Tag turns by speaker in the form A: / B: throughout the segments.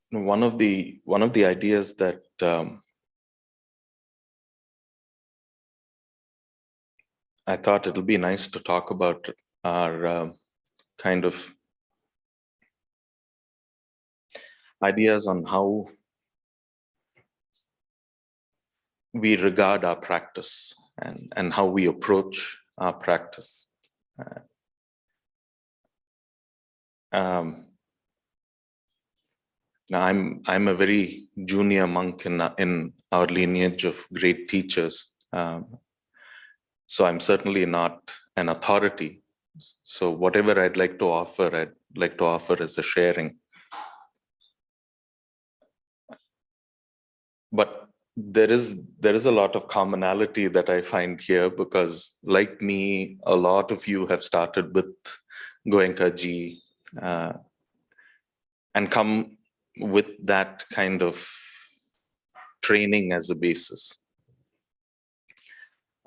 A: One of the ideas that I thought it'll be nice to talk about are kind of ideas on how we regard our practice and how we approach our practice. Now I'm a very junior monk in our lineage of great teachers, so I'm certainly not an authority. So whatever I'd like to offer as a sharing. But there is a lot of commonality that I find here, because like me, a lot of you have started with Goenka-ji and come with that kind of training as a basis.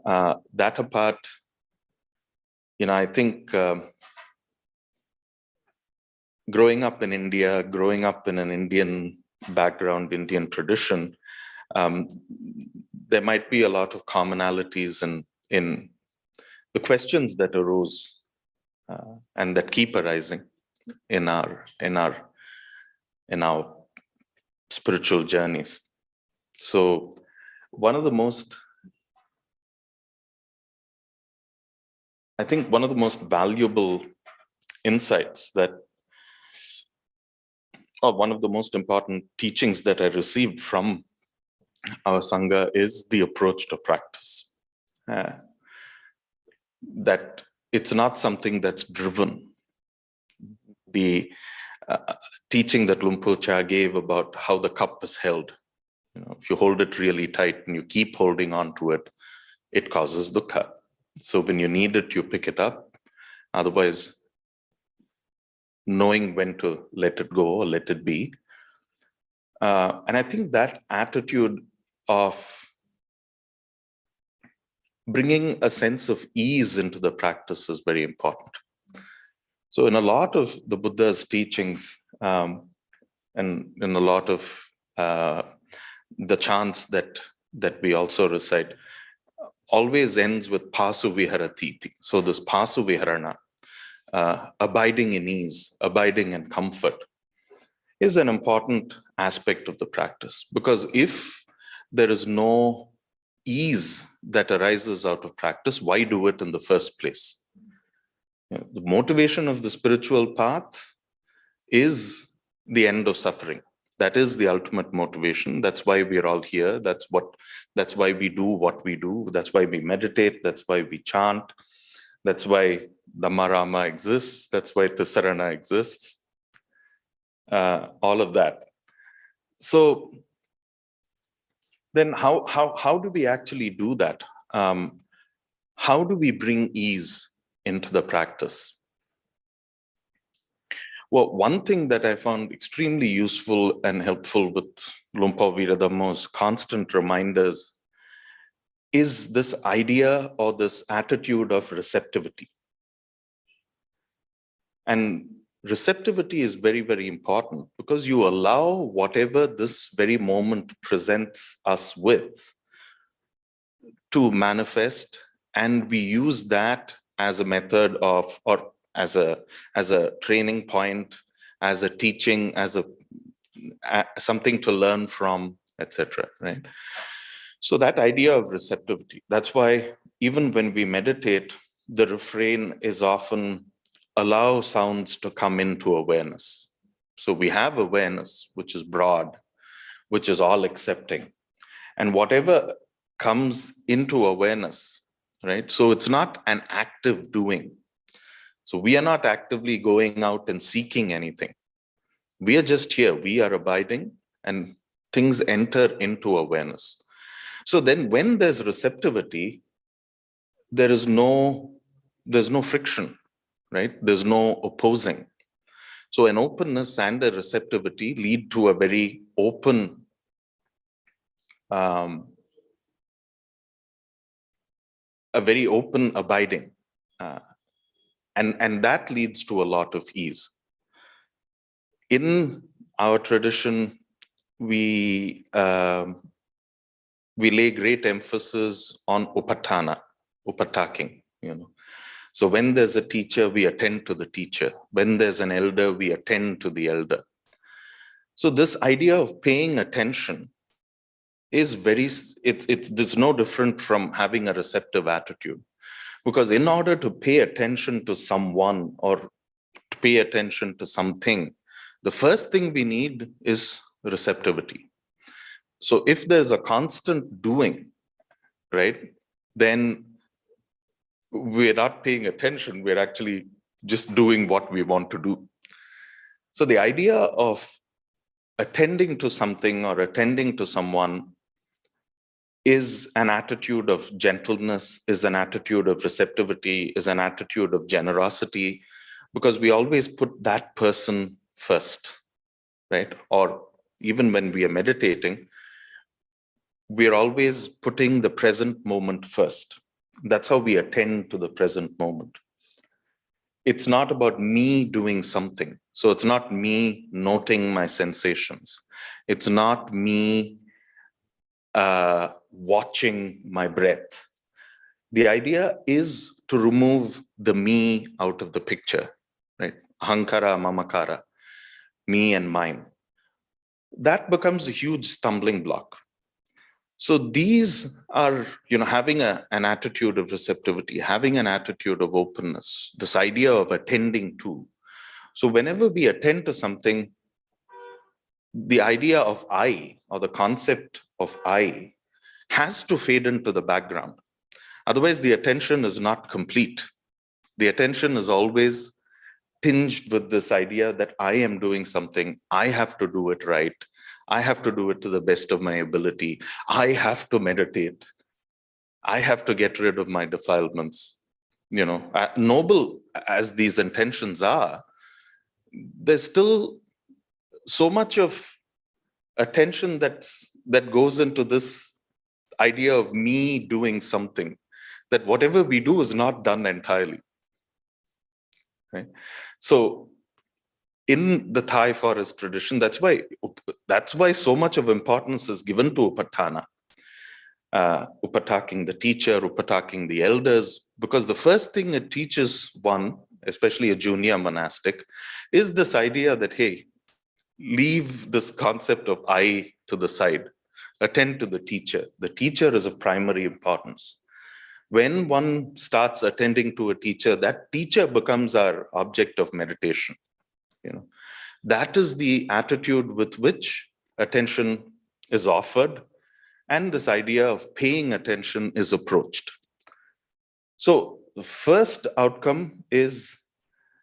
A: That apart, I think growing up in India, growing up in an Indian background, Indian tradition, there might be a lot of commonalities in the questions that arose and that keep arising in our spiritual journeys. So one of the most valuable insights or one of the most important teachings that I received from our Sangha is the approach to practice. That it's not something that's driven. The teaching that Lumpo-cha gave about how the cup is held. If you hold it really tight and you keep holding on to it, it causes dukkha. So when you need it, you pick it up. Otherwise, knowing when to let it go or let it be. And I think that attitude of bringing a sense of ease into the practice is very important. So in a lot of the Buddha's teachings, and in a lot of the chants that we also recite, always ends with pasu viharatiti. So this pasu viharana, abiding in ease, abiding in comfort, is an important aspect of the practice. Because if there is no ease that arises out of practice, why do it in the first place? The motivation of the spiritual path is the end of suffering. That is the ultimate motivation. That's why we're all here. That's why we do what we do. That's why we meditate. That's why we chant. That's why Dhamma exists. That's why Tisarana exists. All of that. So then how do we actually do that? How do we bring ease into the practice? Well, one thing that I found extremely useful and helpful with Lumpo Viradhammo's constant reminders is this idea or this attitude of receptivity. And receptivity is very, very important, because you allow whatever this very moment presents us with to manifest, and we use that as a method of, or as a training point, as a teaching, as something to learn from, etc. Right? So that idea of receptivity, that's why even when we meditate, the refrain is often allow sounds to come into awareness. So we have awareness, which is broad, which is all accepting. And whatever comes into awareness, right? So it's not an active doing. So we are not actively going out and seeking anything. We are just here. We are abiding, and things enter into awareness. So then when there's receptivity, there's no friction, right? There's no opposing. So an openness and a receptivity lead to a very open abiding. And that leads to a lot of ease. In our tradition, we lay great emphasis on upataking, So when there's a teacher, we attend to the teacher. When there's an elder, we attend to the elder. So this idea of paying attention is it's no different from having a receptive attitude. Because in order to pay attention to someone or to pay attention to something, the first thing we need is receptivity. So if there's a constant doing, right, then we're not paying attention. We're actually just doing what we want to do. So the idea of attending to something or attending to someone is an attitude of gentleness, is an attitude of receptivity, is an attitude of generosity, because we always put that person first, right? Or even when we are meditating, we're always putting the present moment first. That's how we attend to the present moment. It's not about me doing something. So it's not me noting my sensations. It's not me watching my breath. The idea is to remove the me out of the picture, right? Ahankara, mamakara, me and mine. That becomes a huge stumbling block. So these are, having an attitude of receptivity, having an attitude of openness, this idea of attending to. So whenever we attend to something, the idea of I, or the concept of I, has to fade into the background. Otherwise, the attention is not complete. The attention is always tinged with this idea that I am doing something, I have to do it right, I have to do it to the best of my ability, I have to meditate, I have to get rid of my defilements. Noble as these intentions are, there's still so much of attention that goes into this idea of me doing something, that whatever we do is not done entirely. Right? So in the Thai forest tradition, that's why so much of importance is given to upatana, upataking the teacher, upataking the elders, because the first thing it teaches one, especially a junior monastic, is this idea that, hey, leave this concept of I to the side, attend to the teacher. The teacher is of primary importance. When one starts attending to a teacher, that teacher becomes our object of meditation. That is the attitude with which attention is offered, and this idea of paying attention is approached. So the first outcome is,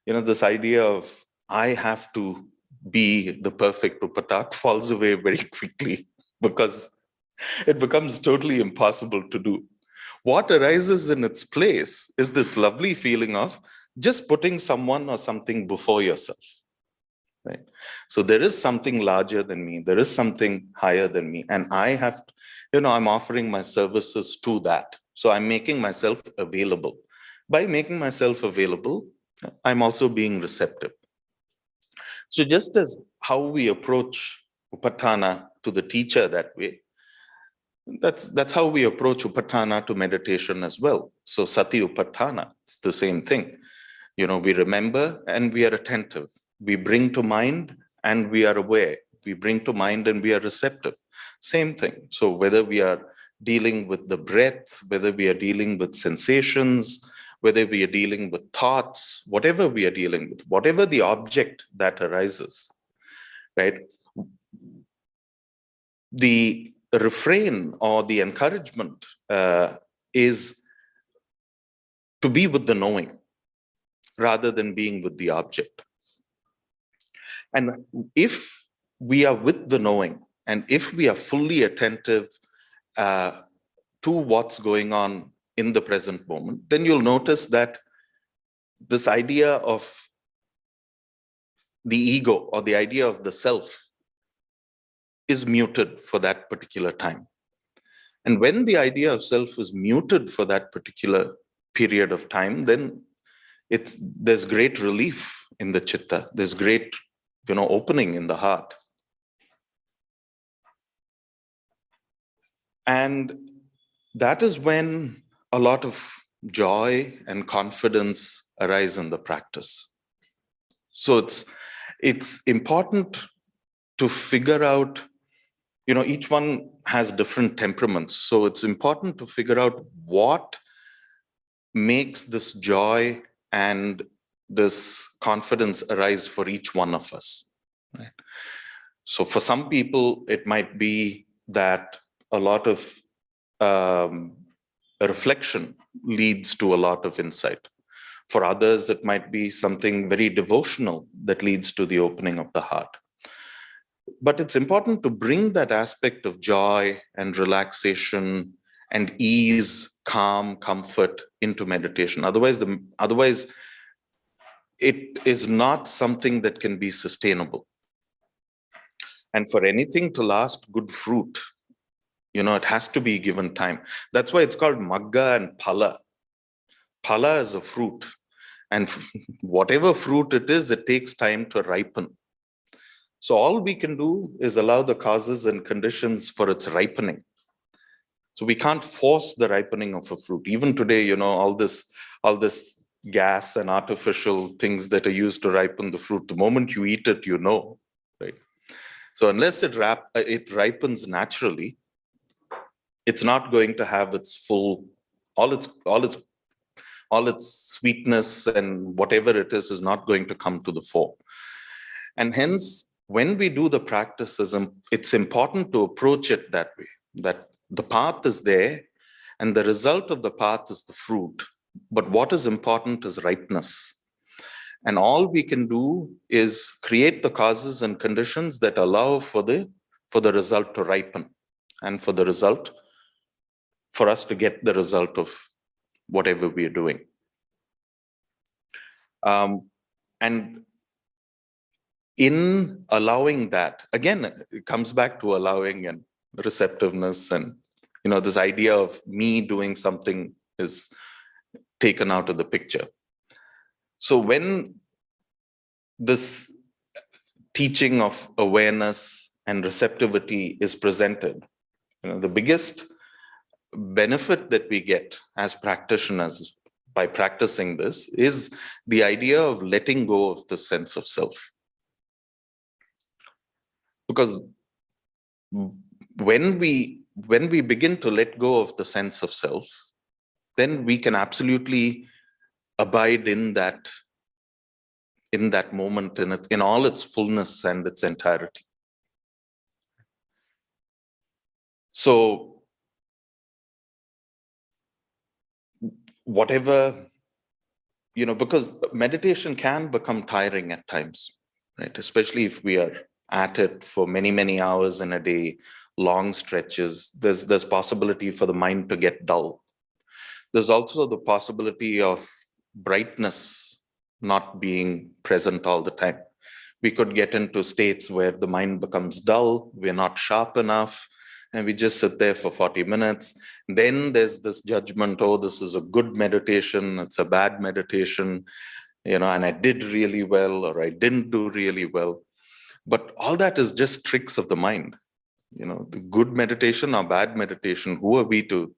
A: this idea of I have to be the perfect upatak falls away very quickly, because it becomes totally impossible to do. What arises in its place is this lovely feeling of just putting someone or something before yourself. Right? So there is something larger than me. There is something higher than me. And I have, I'm offering my services to that. So I'm making myself available. By making myself available, I'm also being receptive. So just as how we approach upatana to the teacher that way, that's how we approach upatana to meditation as well. So sati upatana, it's the same thing. We remember and we are attentive. We bring to mind and we are aware. We bring to mind and we are receptive. Same thing. So whether we are dealing with the breath, whether we are dealing with sensations, whether we are dealing with thoughts, whatever we are dealing with, whatever the object that arises, right? The refrain or the encouragement is to be with the knowing rather than being with the object. And if we are with the knowing, and if we are fully attentive to what's going on in the present moment, then you'll notice that this idea of the ego or the idea of the self is muted for that particular time. And when the idea of self is muted for that particular period of time, then there's great relief in the chitta. There's great, opening in the heart. And that is when a lot of joy and confidence arise in the practice. So it's important to figure out, each one has different temperaments. So it's important to figure out what makes this joy and this confidence arise for each one of us. Right? So for some people, it might be that a lot of reflection leads to a lot of insight. For others, it might be something very devotional that leads to the opening of the heart. But it's important to bring that aspect of joy and relaxation and ease, calm, comfort into meditation. Otherwise, it is not something that can be sustainable. And for anything to last good fruit, it has to be given time. That's why it's called magga and phala. Phala is a fruit. And whatever fruit it is, it takes time to ripen. So all we can do is allow the causes and conditions for its ripening. So we can't force the ripening of a fruit. Even today, all this gas and artificial things that are used to ripen the fruit, the moment you eat it, right? So unless it ripens naturally, it's not going to have all its sweetness, and whatever it is not going to come to the fore. And hence, when we do the practices, it's important to approach it that way, that the path is there and the result of the path is the fruit. But what is important is ripeness. And all we can do is create the causes and conditions that allow for the result to ripen, and for us to get the result of whatever we are doing. And in allowing that, again, it comes back to allowing and receptiveness, and this idea of me doing something is taken out of the picture. So when this teaching of awareness and receptivity is presented, the biggest benefit that we get as practitioners by practicing this is the idea of letting go of the sense of self. Because when we begin to let go of the sense of self, then we can absolutely abide in that moment, in all its fullness and its entirety. So whatever, because meditation can become tiring at times, right? Especially if we are at it for many, many hours in a day, long stretches, there's possibility for the mind to get dull. There's also the possibility of brightness not being present all the time. We could get into states where the mind becomes dull, we're not sharp enough, and we just sit there for 40 minutes. Then there's this judgment, oh, this is a good meditation, it's a bad meditation, and I did really well, or I didn't do really well. But all that is just tricks of the mind. The good meditation or bad meditation, who are we to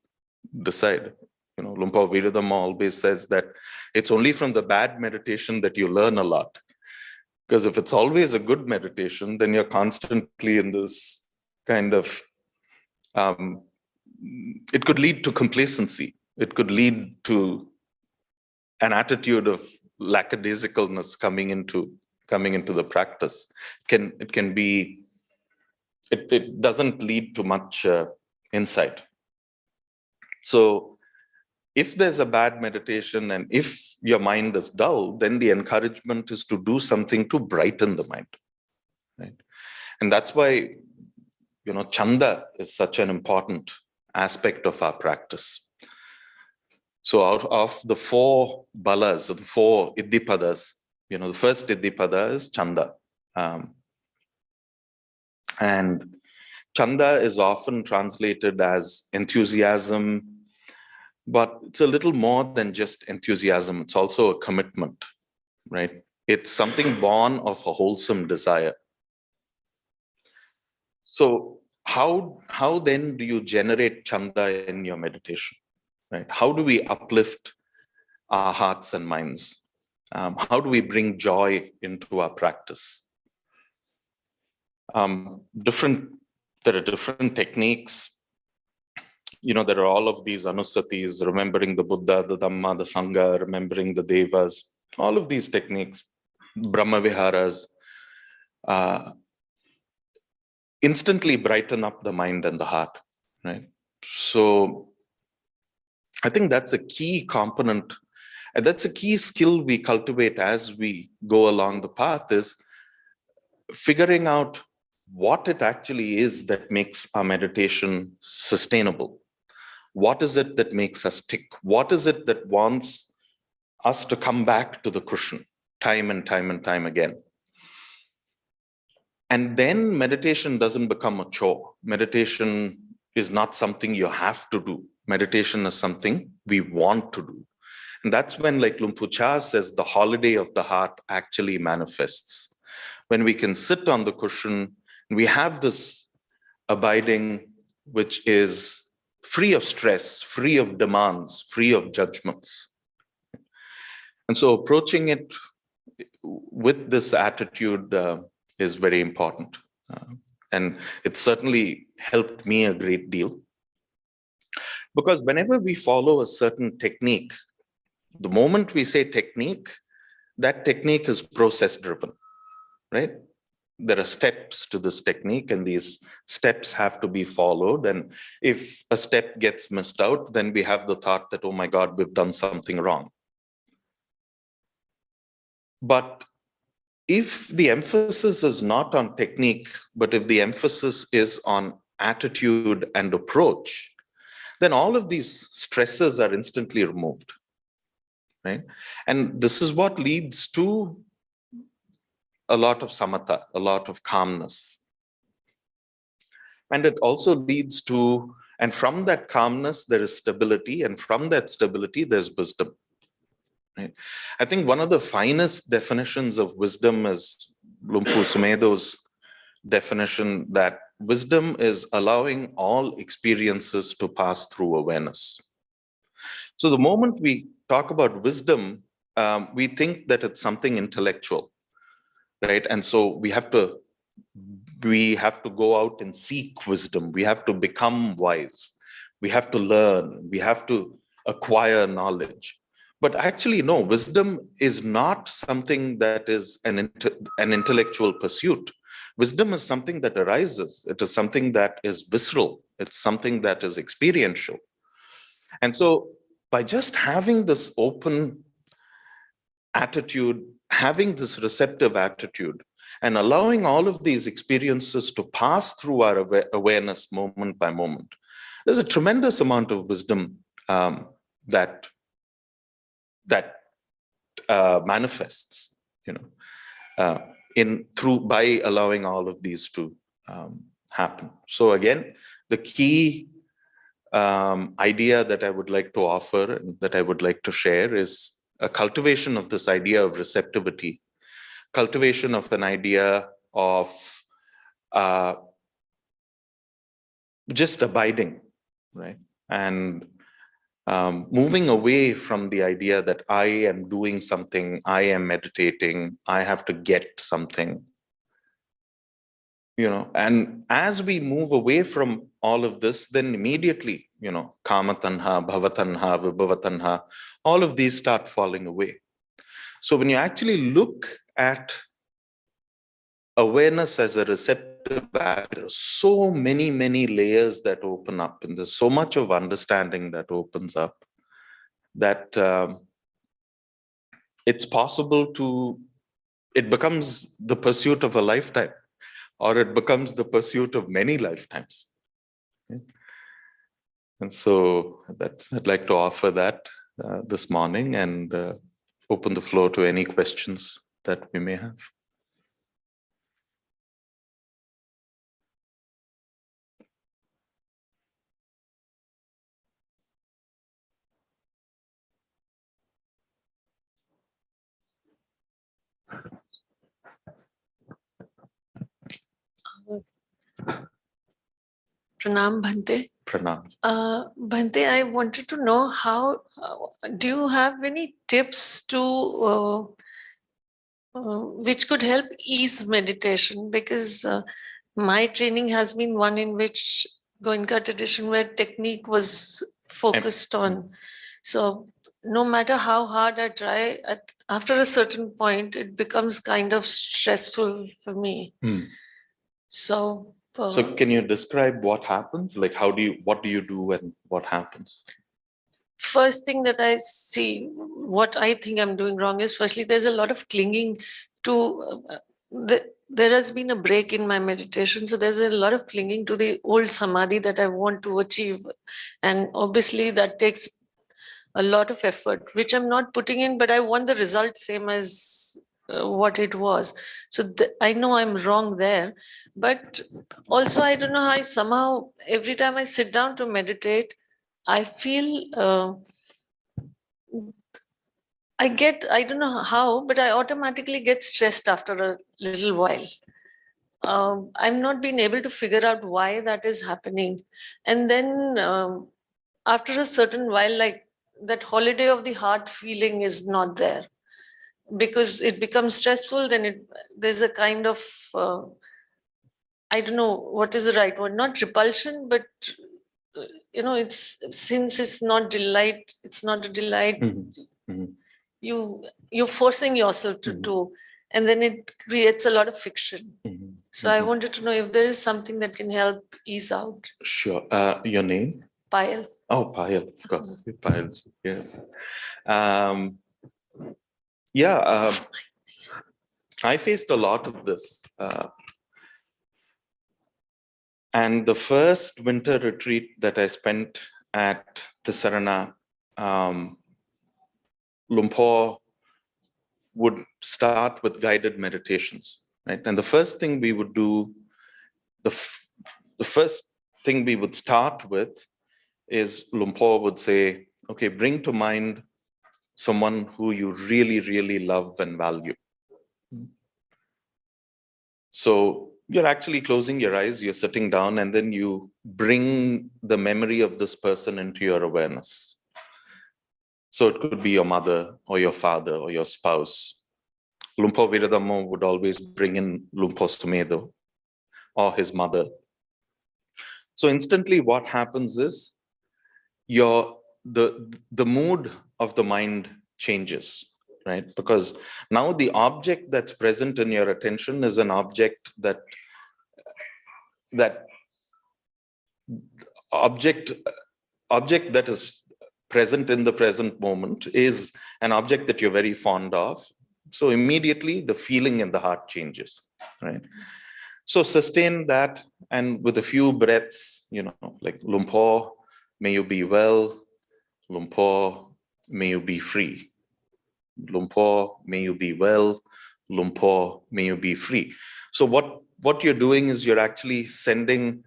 A: decide? Lumpa Viradhamma always says that it's only from the bad meditation that you learn a lot. Because if it's always a good meditation, then you're constantly in this kind of, it could lead to complacency. It could lead to an attitude of lackadaisicalness coming into the practice. It doesn't lead to much insight. So if there's a bad meditation and if your mind is dull, then the encouragement is to do something to brighten the mind, right? And that's why, chanda is such an important aspect of our practice. So out of the 4 balas, the 4 iddipadas, the first iddipada is chanda. And chanda is often translated as enthusiasm, but it's a little more than just enthusiasm. It's also a commitment, right? It's something born of a wholesome desire. So how then do you generate chanda in your meditation, right? How do we uplift our hearts and minds? How do we bring joy into our practice? There are different techniques. There are all of these anusatis, remembering the Buddha, the Dhamma, the Sangha, remembering the Devas, all of these techniques, Brahma Viharas, instantly brighten up the mind and the heart, right? So I think that's a key component, and that's a key skill we cultivate as we go along the path, is figuring out what it actually is that makes our meditation sustainable. What is it that makes us tick? What is it that wants us to come back to the cushion time and time and time again? And then meditation doesn't become a chore. Meditation is not something you have to do. Meditation is something we want to do. And that's when, like Lumpu Cha says, the holiday of the heart actually manifests. When we can sit on the cushion, we have this abiding, which is free of stress, free of demands, free of judgments. And so approaching it with this attitude is very important. And it certainly helped me a great deal. Because whenever we follow a certain technique, the moment we say technique, that technique is process driven, right? There are steps to this technique, and these steps have to be followed. And if a step gets missed out, then we have the thought that, oh my God, we've done something wrong. But if the emphasis is not on technique, but if the emphasis is on attitude and approach, then all of these stresses are instantly removed, right? And this is what leads to a lot of samatha, a lot of calmness. And it also leads to, and from that calmness, there is stability. And from that stability, there's wisdom. Right? I think one of the finest definitions of wisdom is Lumpu Sumedo's definition that wisdom is allowing all experiences to pass through awareness. So the moment we talk about wisdom, we think that it's something intellectual, right? And so we have to go out and seek wisdom. We have to become wise. We have to learn. We have to acquire knowledge. But actually, no, wisdom is not something that is an intellectual pursuit. Wisdom is something that arises. It is something that is visceral. It's something that is experiential. And so by just having this open attitude, having this receptive attitude, and allowing all of these experiences to pass through our awareness moment by moment, there's a tremendous amount of wisdom that manifests, by allowing all of these to happen. So again, the key idea that I would like to offer and that I would like to share is a cultivation of this idea of receptivity, cultivation of an idea of just abiding, right? And moving away from the idea that I am doing something, I am meditating, I have to get something. And as we move away from all of this, then immediately, kamatanha, bhavatanha, vibhavatanha, all of these start falling away. So when you actually look at awareness as a receptive act, there are so many, many layers that open up, and there's so much of understanding that opens up that it's possible it becomes the pursuit of a lifetime, or it becomes the pursuit of many lifetimes. Okay? And so I'd like to offer that this morning, and open the floor to any questions that we may have.
B: Pranam Bhante.
A: Pranam.
B: Bhante, I wanted to know how, do you have any tips to which could help ease meditation? Because my training has been one in which Goenka tradition where technique was focused on. So no matter how hard I try, after a certain point, it becomes kind of stressful for me. So
A: So can you describe what happens? Like what do you do and what happens?
B: First thing that I see, what I think I'm doing wrong is, firstly, there's a lot of clinging to, there has been a break in my meditation. So there's a lot of clinging to the old samadhi that I want to achieve. And obviously that takes a lot of effort, which I'm not putting in, but I want the result same as what it was. So I know I'm wrong there, but also I don't know how I somehow, every time I sit down to meditate, I feel I don't know how, but I automatically get stressed after a little while. I'm not being able to figure out why that is happening. And then after a certain while, like that holiday of the heart feeling is not there because it becomes stressful. Then there's a kind of, I don't know what is the right word, not repulsion, but it's, since it's not delight, it's not a delight. You're forcing yourself to do, and then it creates a lot of fiction. So I wanted to know if there is something that can help ease out.
A: Sure. Your name?
B: Payal.
A: Oh, Payal, of course. Payal, yes. I faced a lot of this. And the first winter retreat that I spent at Tisarana, Lumpur would start with guided meditations, right? And the first thing we would do, the first thing we would start with is Lumpur would say, okay, bring to mind someone who you really, really love and value. So you're actually closing your eyes, you're sitting down, and then you bring the memory of this person into your awareness. So it could be your mother or your father or your spouse. Lumpur Viradhamma would always bring in Lumpur Sumedo or his mother. So instantly what happens is the mood of the mind changes, right? Because now the object that's present in your attention is an object that is present in the present moment is an object that you're very fond of. So immediately the feeling in the heart changes, right? So sustain that, and with a few breaths, like Lumpur, may you be well. Lumpur, may you be free. Lumpur, may you be well. Lumpur, may you be free. So what you're doing is you're actually sending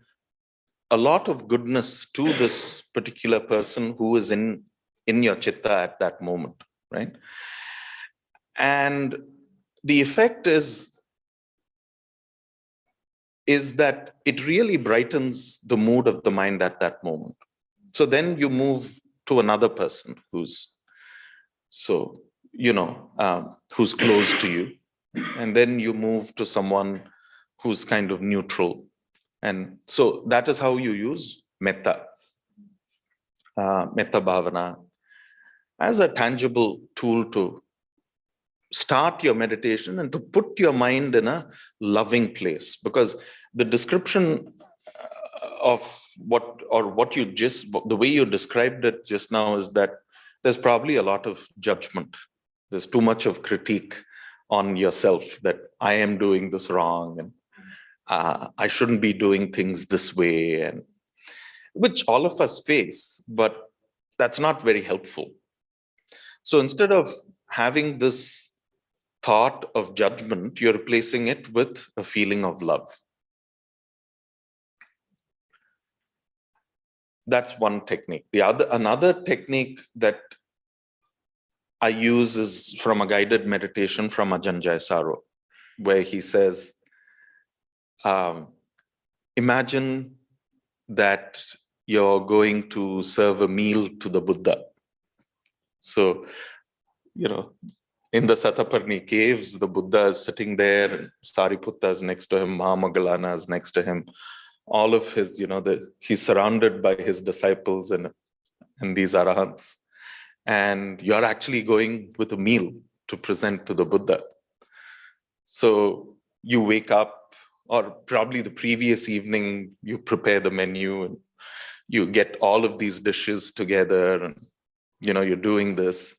A: a lot of goodness to this particular person who is in your chitta at that moment, right? And the effect is that it really brightens the mood of the mind at that moment. So then you move to another person who's close to you, and then you move to someone who's kind of neutral. And so that is how you use metta bhavana as a tangible tool to start your meditation and to put your mind in a loving place. Because the description of the way you described it just now is that there's probably a lot of judgment. There's too much of critique on yourself that I am doing this wrong, and I shouldn't be doing things this way, and which all of us face, but that's not very helpful. So instead of having this thought of judgment, you're replacing it with a feeling of love. That's one technique. Another technique that I use is from a guided meditation from Ajahn Jayasaro, where he says, imagine that you're going to serve a meal to the Buddha. So, in the Sataparni caves, the Buddha is sitting there, Sariputta is next to him, Mahamoggallana is next to him. All of his, he's surrounded by his disciples and these arahants. And you're actually going with a meal to present to the Buddha. So you wake up, or probably the previous evening, you prepare the menu and you get all of these dishes together, and you're doing this.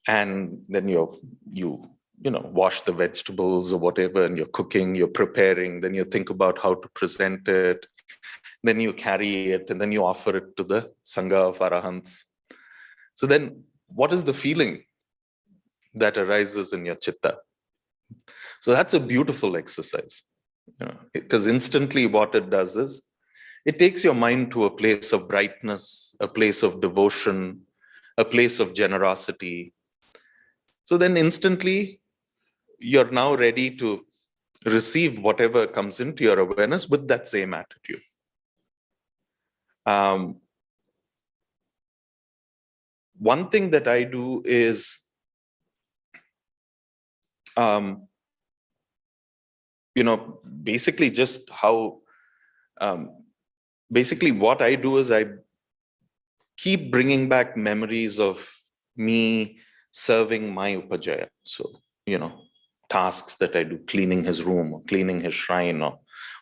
A: And then you wash the vegetables or whatever, and you're cooking, you're preparing, then you think about how to present it, then you carry it, and then you offer it to the Sangha of Arahants. So then what is the feeling that arises in your chitta? So that's a beautiful exercise, because instantly what it does is it takes your mind to a place of brightness, a place of devotion, a place of generosity. So then instantly you're now ready to receive whatever comes into your awareness with that same attitude. One thing that I do is, basically just how, basically what I do is I keep bringing back memories of me serving my upajaya. So, tasks that I do, cleaning his room or cleaning his shrine or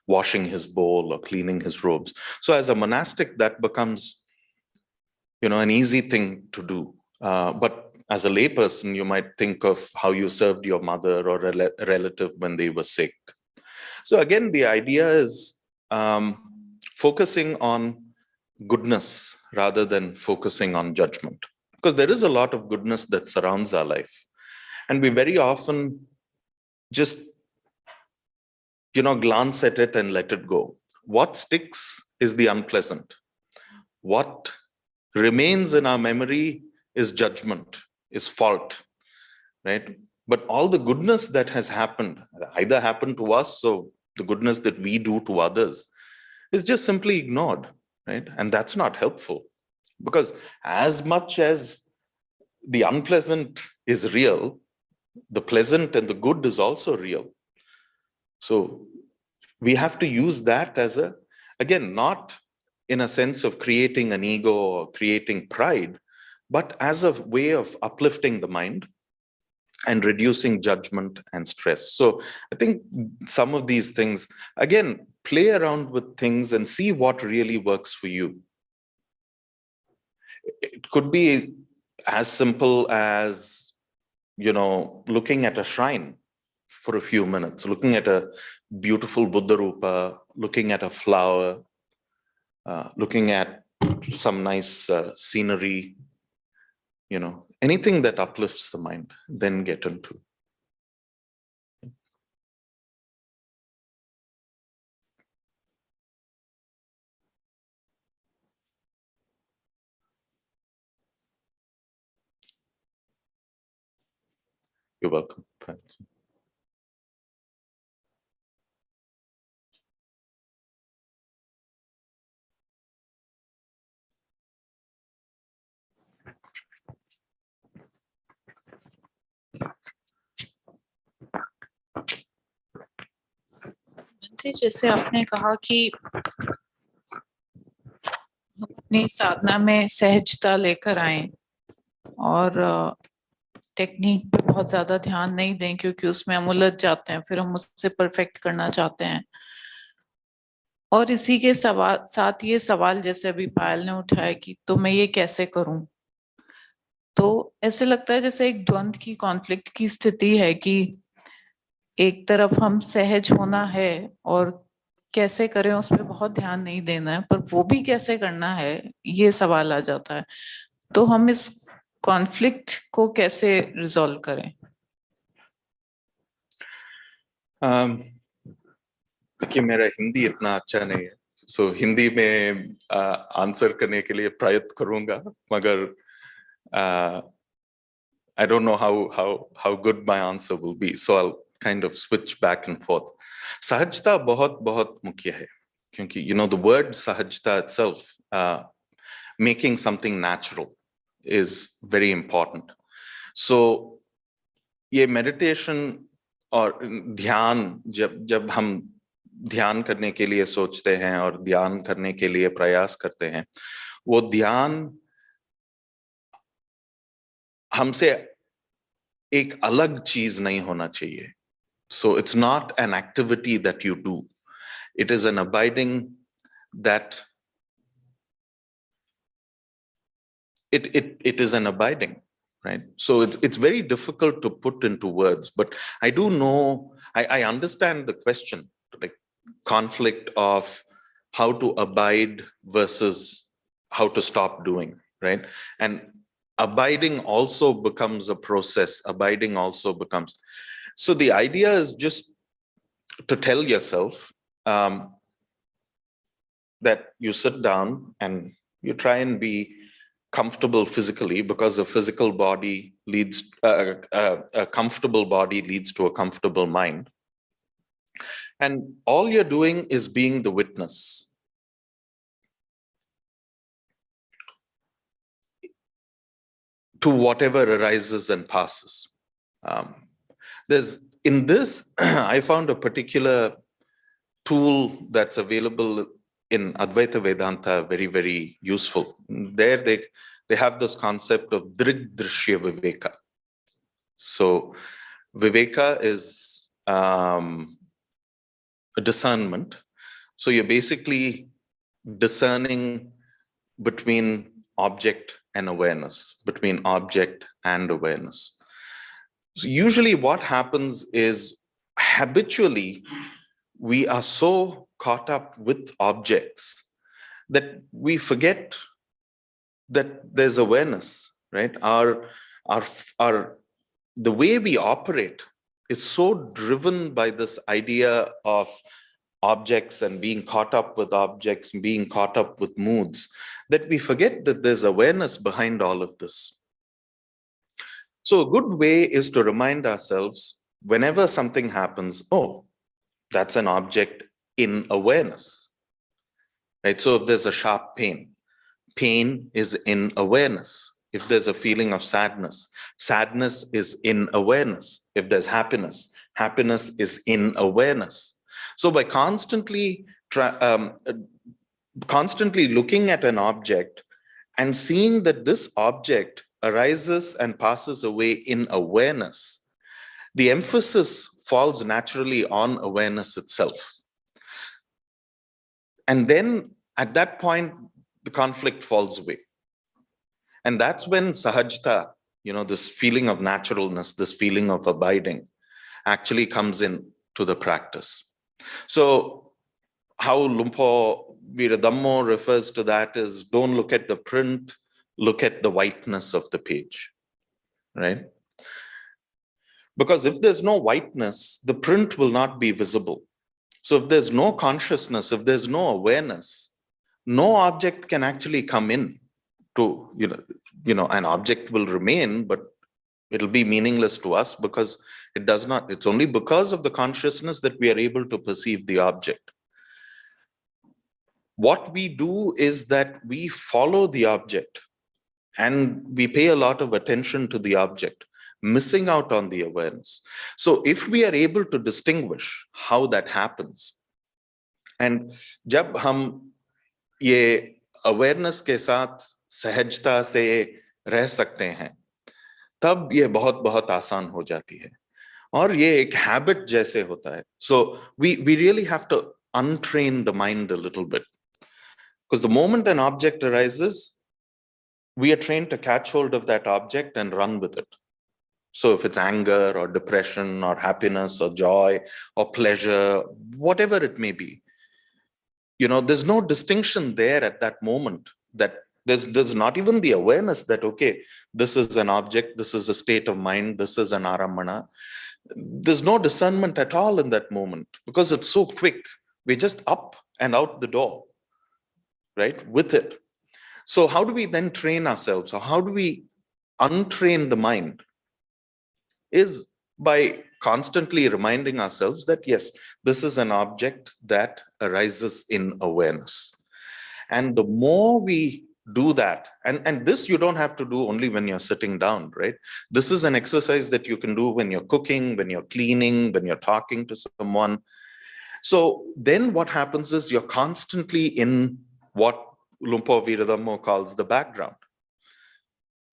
A: washing his bowl or cleaning his robes. So as a monastic, that becomes, an easy thing to do. But as a layperson, you might think of how you served your mother or a relative when they were sick. So again, the idea is focusing on goodness rather than focusing on judgment, because there is a lot of goodness that surrounds our life. And we very often just, glance at it and let it go. What sticks is the unpleasant. What remains in our memory is judgment, is fault, right? But all the goodness that has happened, either happened to us or the goodness that we do to others, is just simply ignored, right? And that's not helpful, because as much as the unpleasant is real, the pleasant and the good is also real. So we have to use that as again, not in a sense of creating an ego or creating pride, but as a way of uplifting the mind and reducing judgment and stress. So I think some of these things, again, play around with things and see what really works for you. It could be as simple as, looking at a shrine for a few minutes, looking at a beautiful Buddha Rupa, looking at a flower, looking at some nice scenery, anything that uplifts the mind, then get into. You're welcome.
C: जैसे आपने कहा कि अपनी साधना में सहजता लेकर आए और टेक्निक पे बहुत ज्यादा ध्यान नहीं दें, क्योंकि उसमें हम उलझ जाते हैं, फिर हम उससे परफेक्ट करना चाहते हैं। और इसी के साथ ये सवाल जैसे अभी पायल ने उठाया कि तो मैं ये कैसे करूं, तो ऐसे लगता है जैसे एक द्वंद्व की, कॉन्फ्लिक्ट की स्थिति है कि एक तरफ हम सहज होना है और कैसे करें उस पर बहुत ध्यान नहीं देना है, पर वो भी कैसे करना है ये सवाल आ जाता है। तो हम इस कॉन्फ्लिक्ट को कैसे रिजॉल्व करें?
A: देखिए, मेरा हिंदी इतना अच्छा नहीं है, सो हिंदी में आंसर करने के लिए प्रयत्न करूंगा, मगर I don't know how good my answer will be, so I'll kind of switch back and forth. सहजता बहुत बहुत मुख्य है, Kyunki, the word sahajta itself, making something natural, is very important. So, ये meditation और ध्यान, जब हम ध्यान करने के लिए सोचते हैं और ध्यान करने के लिए प्रयास करते हैं, वो ध्यान हमसे एक अलग चीज नहीं होना चाहिए. So it's not an activity that you do. It is an abiding that it is an abiding, right? So it's very difficult to put into words, but I do know, I understand the question, like conflict of how to abide versus how to stop doing, right? And abiding also becomes a process. Abiding also becomes. So the idea is just to tell yourself that you sit down and you try and be comfortable physically, because a physical body leads, a comfortable body leads to a comfortable mind. And all you're doing is being the witness. To whatever arises and passes. In this, I found a particular tool that's available in Advaita Vedanta very, very useful. There they have this concept of Drigdrishya Viveka. So Viveka is a discernment. So you're basically discerning between object and awareness, between object and awareness. So usually what happens is, habitually, we are so caught up with objects that we forget that there's awareness, right? The way we operate is so driven by this idea of objects and being caught up with objects and being caught up with moods, that we forget that there's awareness behind all of this. So a good way is to remind ourselves, whenever something happens, oh, that's an object in awareness, right? So if there's a sharp pain, pain is in awareness. If there's a feeling of sadness, sadness is in awareness. If there's happiness, happiness is in awareness. So by constantly looking at an object and seeing that this object arises and passes away in awareness, the emphasis falls naturally on awareness itself. And then at that point, the conflict falls away. And that's when sahajta, this feeling of naturalness, this feeling of abiding, actually comes in to the practice. So how Lumpo Viradhammo refers to that is, don't look at the print, look at the whiteness of the page, right? Because if there's no whiteness, the print will not be visible. So if there's no consciousness, if there's no awareness, no object can actually come in to, an object will remain, but it'll be meaningless to us because it does not. It's only because of the consciousness that we are able to perceive the object. What we do is that we follow the object and we pay a lot of attention to the object, missing out on the awareness. So if we are able to distinguish how that happens, and jab hum ye awareness ke saath सहजता से रह सकते हैं, तब ये बहुत आसान हो जाती है और ये एक habit जैसे होता है. So we really have to untrain the mind a little bit, because the moment an object arises, we are trained to catch hold of that object and run with it. So if it's anger or depression or happiness or joy or pleasure, whatever it may be, there's no distinction there at that moment. That there's not even the awareness that, okay, this is an object, this is a state of mind, this is an aramana. There's no discernment at all in that moment because it's so quick. We're just up and out the door, right, with it. So how do we then train ourselves, or how do we untrain the mind? Is by constantly reminding ourselves that, yes, this is an object that arises in awareness. And the more we do that, and this you don't have to do only when you're sitting down, right? This is an exercise that you can do when you're cooking, when you're cleaning, when you're talking to someone. So then what happens is you're constantly in what Lumpo Viradhammo calls the background,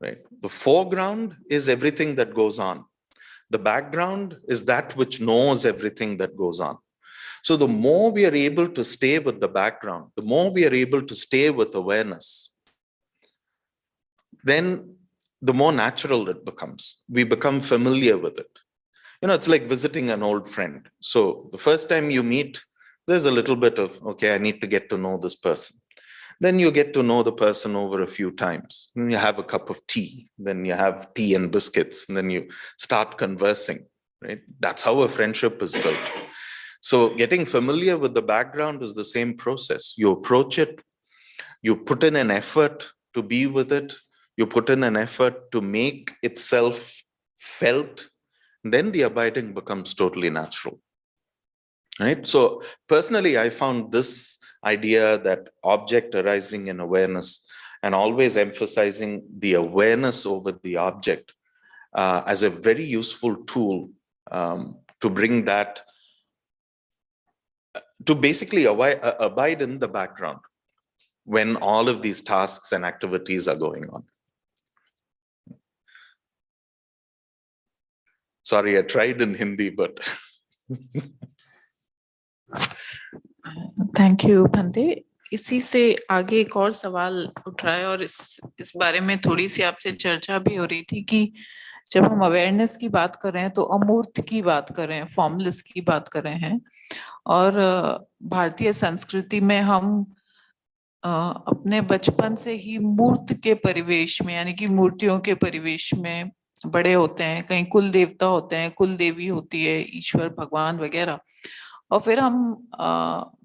A: right? The foreground is everything that goes on. The background is that which knows everything that goes on. So the more we are able to stay with the background, the more we are able to stay with awareness, then the more natural it becomes. We become familiar with it. You know, it's like visiting an old friend. So the first time you meet, there's a little bit of, okay, I need to get to know this person. Then you get to know the person over a few times. Then you have a cup of tea. Then you have tea and biscuits. And then you start conversing, right? That's how a friendship is built. So getting familiar with the background is the same process. You approach it, you put in an effort to be with it, you put in an effort to make itself felt, then the abiding becomes totally natural, right? So personally, I found this idea that object arising in awareness and always emphasizing the awareness over the object as a very useful tool to bring that, to basically abide in the background when all of these tasks and activities are going on. Sorry, I tried in Hindi, but
C: thank you Bhante. इसी से आगे एक और सवाल उठ रहा है और इस बारे में थोड़ी सी आपसे चर्चा भी हो रही थी कि जब हम अवेयरनेस की बात कर रहे हैं तो अमूर्त की बात कर रहे हैं, फॉर्मलेस की बात कर रहे हैं। और भारतीय संस्कृति में हम अपने बचपन से ही मूर्त के परिवेश में, यानी कि मूर्तियों के परिवेश में बड़े होते हैं। कहीं कुल देवता होते हैं, कुल देवी होती है, ईश्वर, भगवान वगैरह। और फिर हम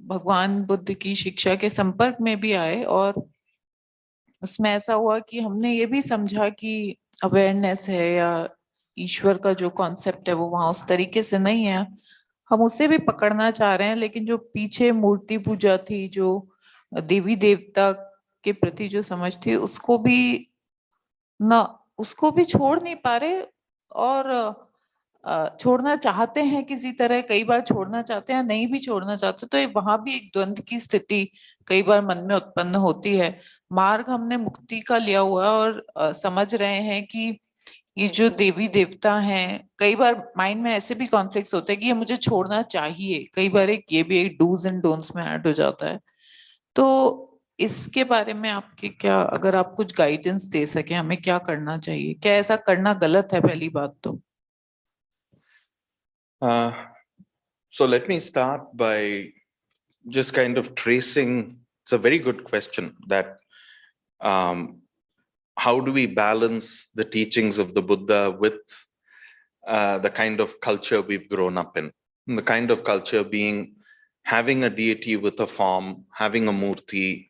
C: भगवान बुद्ध की शिक्षा के संपर्क में भी आए और उसमें ऐसा हुआ कि हमने ये भी समझा कि अवेयरनेस है या ईश्वर का जो कॉन्सेप्ट है वो वहां उस तरीके से नहीं है। हम उसे भी पकड़ना चाह रहे हैं, लेकिन जो पीछे मूर्ति पूजा थी, जो देवी देवता के प्रति जो समझ थी, उसको भी छोड़ नहीं पा रहे और छोड़ना चाहते हैं किसी तरह। कई बार छोड़ना चाहते हैं, नहीं भी छोड़ना चाहते, तो वहां भी एक द्वंद्व की स्थिति कई बार मन में उत्पन्न होती है। मार्ग हमने मुक्ति का लिया हुआ है और समझ रहे हैं कि ये जो देवी देवता हैं, कई बार माइंड में ऐसे भी कॉन्फ्लिक्ट्स होते हैं कि ये मुझे छोड़ना चाहिए। कई बार ये भी एक डूज एंड डोंट्स में ऐड हो जाता है। तो इसके बारे में आपके क्या, अगर आप कुछ गाइडेंस दे सके, हमें क्या करना चाहिए? क्या ऐसा करना गलत है? पहली बात तो
A: so let me start by just kind of tracing. It's a very good question that how do we balance the teachings of the Buddha with the kind of culture we've grown up in? And the kind of culture being having a deity with a form, having a murti,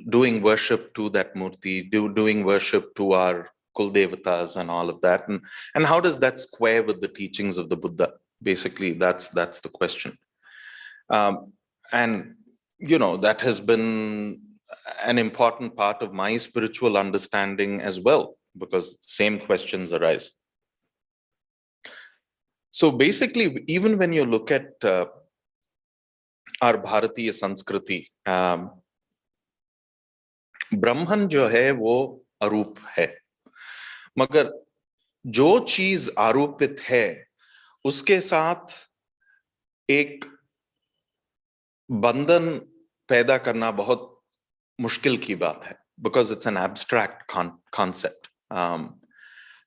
A: doing worship to that murti, doing worship to our kuldevatas and all of that. And how does that square with the teachings of the Buddha? Basically, that's the question. And, you know, that has been an important part of my spiritual understanding as well, because same questions arise. So basically, even when you look at our Bharatiya Sanskriti, ब्रह्मन जो है वो अरूप है, मगर जो चीज आरोपित है उसके साथ एक बंधन पैदा करना बहुत मुश्किल की बात है, because it's an abstract concept.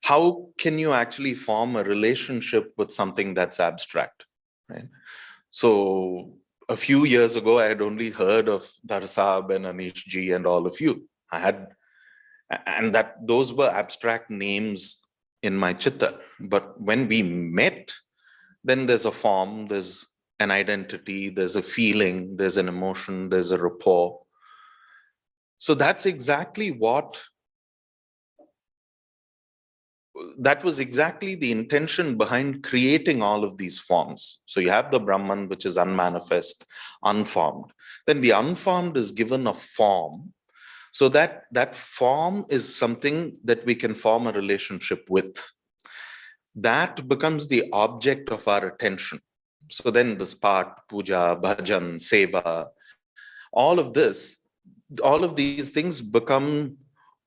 A: How can you actually form a relationship with something that's abstract, right? So a few years ago, I had only heard of Darsab and Anish ji and all of you. And that those were abstract names in my chitta. But when we met, then there's a form, there's an identity, there's a feeling, there's an emotion, there's a rapport. So that's exactly what that was exactly the intention behind creating all of these forms. So you have the Brahman, which is unmanifest, unformed. Then the unformed is given a form, so that that form is something that we can form a relationship with. That becomes the object of our attention. So then this part, puja, bhajan, seva, all of this, all of these things become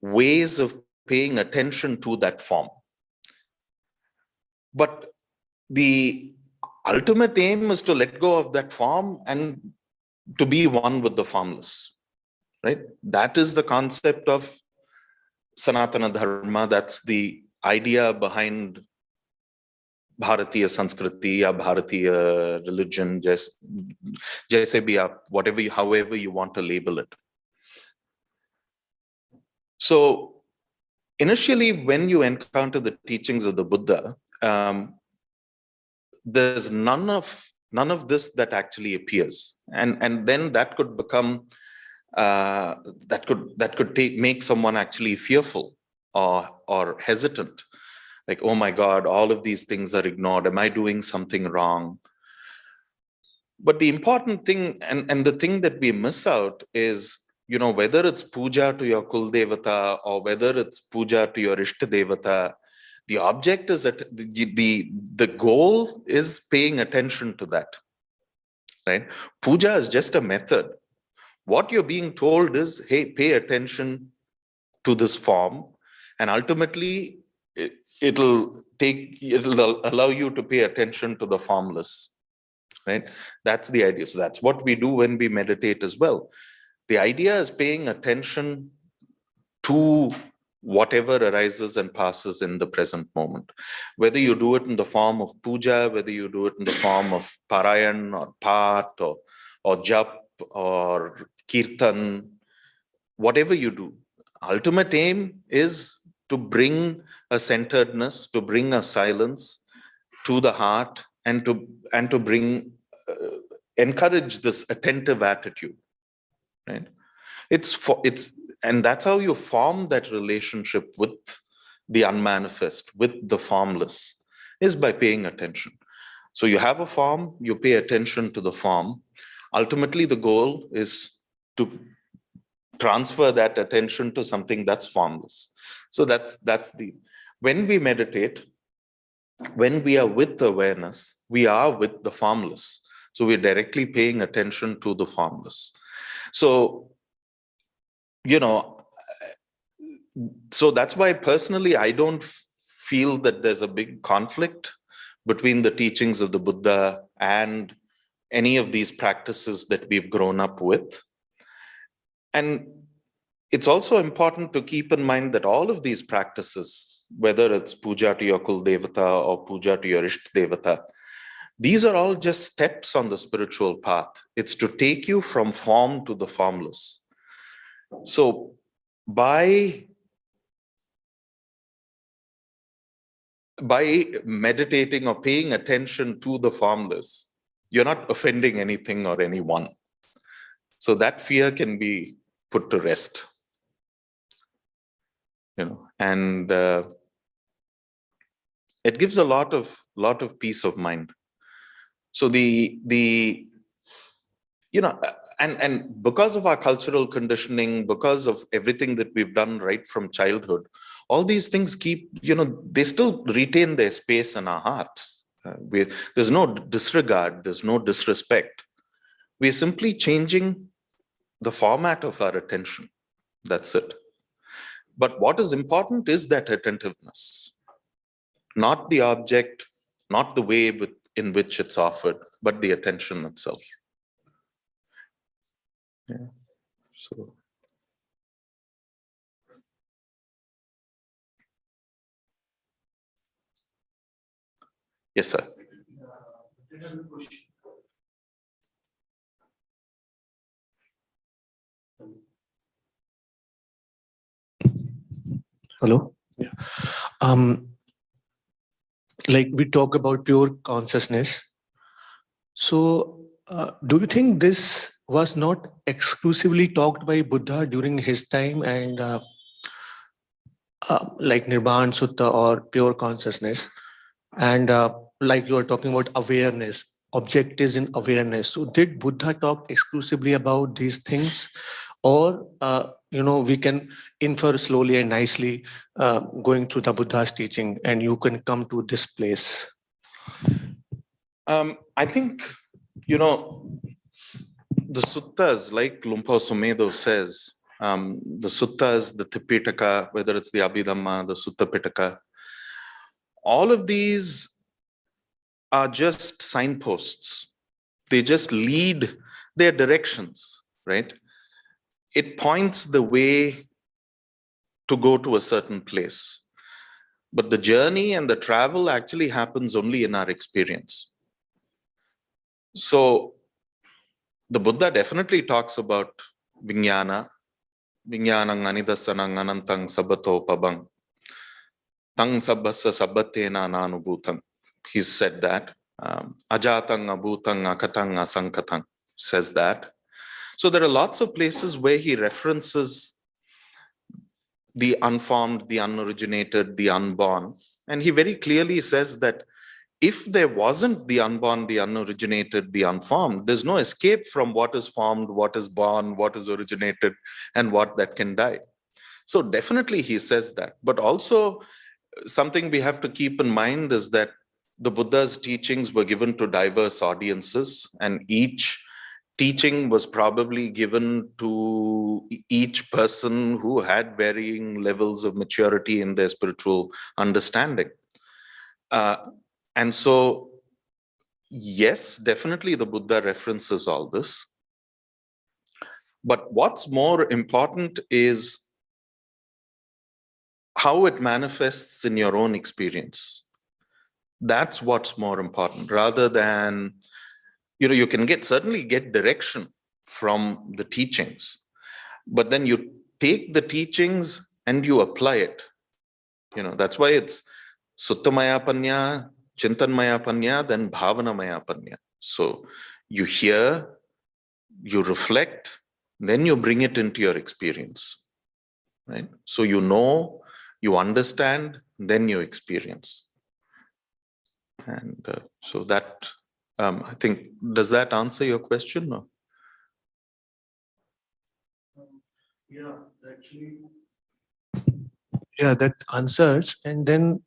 A: ways of paying attention to that form. But the ultimate aim is to let go of that form and to be one with the formless, right? That is the concept of Sanatana Dharma. That's the idea behind Bharatiya Sanskriti or Bharatiya religion, just jaise bhi aap, whatever, however you want to label it. So initially, when you encounter the teachings of the Buddha, there's none of this that actually appears, and then that could become that could make someone actually fearful or hesitant, like, oh my God, all of these things are ignored. Am I doing something wrong? But the important thing, and the thing that we miss out is, whether it's puja to your Kul Devata or whether it's puja to your Ishta Devata, the object is that the goal is paying attention to that, right? Puja is just a method. What you're being told is, hey, pay attention to this form, and ultimately it'll allow you to pay attention to the formless, right? That's the idea. So that's what we do when we meditate as well. The idea is paying attention to whatever arises and passes in the present moment. Whether you do it in the form of puja, whether you do it in the form of parayan or path or jap or kirtan, whatever you do, ultimate aim is to bring a centeredness, to bring a silence to the heart, and to bring encourage this attentive attitude, right? And that's how you form that relationship with the unmanifest, with the formless, is by paying attention. So you have a form, you pay attention to the form. Ultimately, the goal is to transfer that attention to something that's formless. So that's when we meditate, when we are with awareness, we are with the formless. So we're directly paying attention to the formless. So, so that's why personally, I don't feel that there's a big conflict between the teachings of the Buddha and any of these practices that we've grown up with. And it's also important to keep in mind that all of these practices, whether it's puja to your Kul Devata or puja to your Ishta Devata, these are all just steps on the spiritual path. It's to take you from form to the formless. So by meditating or paying attention to the formless, you're not offending anything or anyone. So that fear can be put to rest. And it gives a lot of peace of mind. So and because of our cultural conditioning, because of everything that we've done right from childhood, all these things keep, they still retain their space in our hearts. There's no disregard, there's no disrespect. We're simply changing the format of our attention. That's it. But what is important is that attentiveness, not the object, not the way in which it's offered, but the attention itself. Yeah. So. Yes, sir.
D: Hello. Yeah. Like we talk about pure consciousness. So, do you think this was not exclusively talked by Buddha during his time, and like Nirbhan Sutta or pure consciousness. And like you are talking about awareness, object is in awareness. So did Buddha talk exclusively about these things? Or, we can infer slowly and nicely going through the Buddha's teaching, and you can come to this place.
A: I think, the suttas, like Lumpo Sumedo says, the suttas, the Tipitaka, whether it's the Abhidhamma, the Sutta Pitaka, all of these are just signposts. They just lead their directions, right? It points the way to go to a certain place. But the journey and the travel actually happens only in our experience. So the Buddha definitely talks about vijnana, vijnanang anidasanang anantang sabbato pabang, tang sabbasa sabbatena nanubhutang. He's said that. Ajatang abhutang akatang asankatang says that. So there are lots of places where he references the unformed, the unoriginated, the unborn. And he very clearly says that if there wasn't the unborn, the unoriginated, the unformed, there's no escape from what is formed, what is born, what is originated, and what that can die. So definitely he says that. But also something we have to keep in mind is that the Buddha's teachings were given to diverse audiences, and each teaching was probably given to each person who had varying levels of maturity in their spiritual understanding. And so, yes, definitely the Buddha references all this. But what's more important is how it manifests in your own experience. That's what's more important, rather than, you can certainly get direction from the teachings, but then you take the teachings and you apply it. That's why it's Suttamaya Panya, Chintanmaya Panya, then Bhavanamaya Panya. So you hear, you reflect, then you bring it into your experience, right? So you understand, then you experience. And so that, I think, does that answer your question? Or?
D: Yeah, actually. Yeah, that answers. And then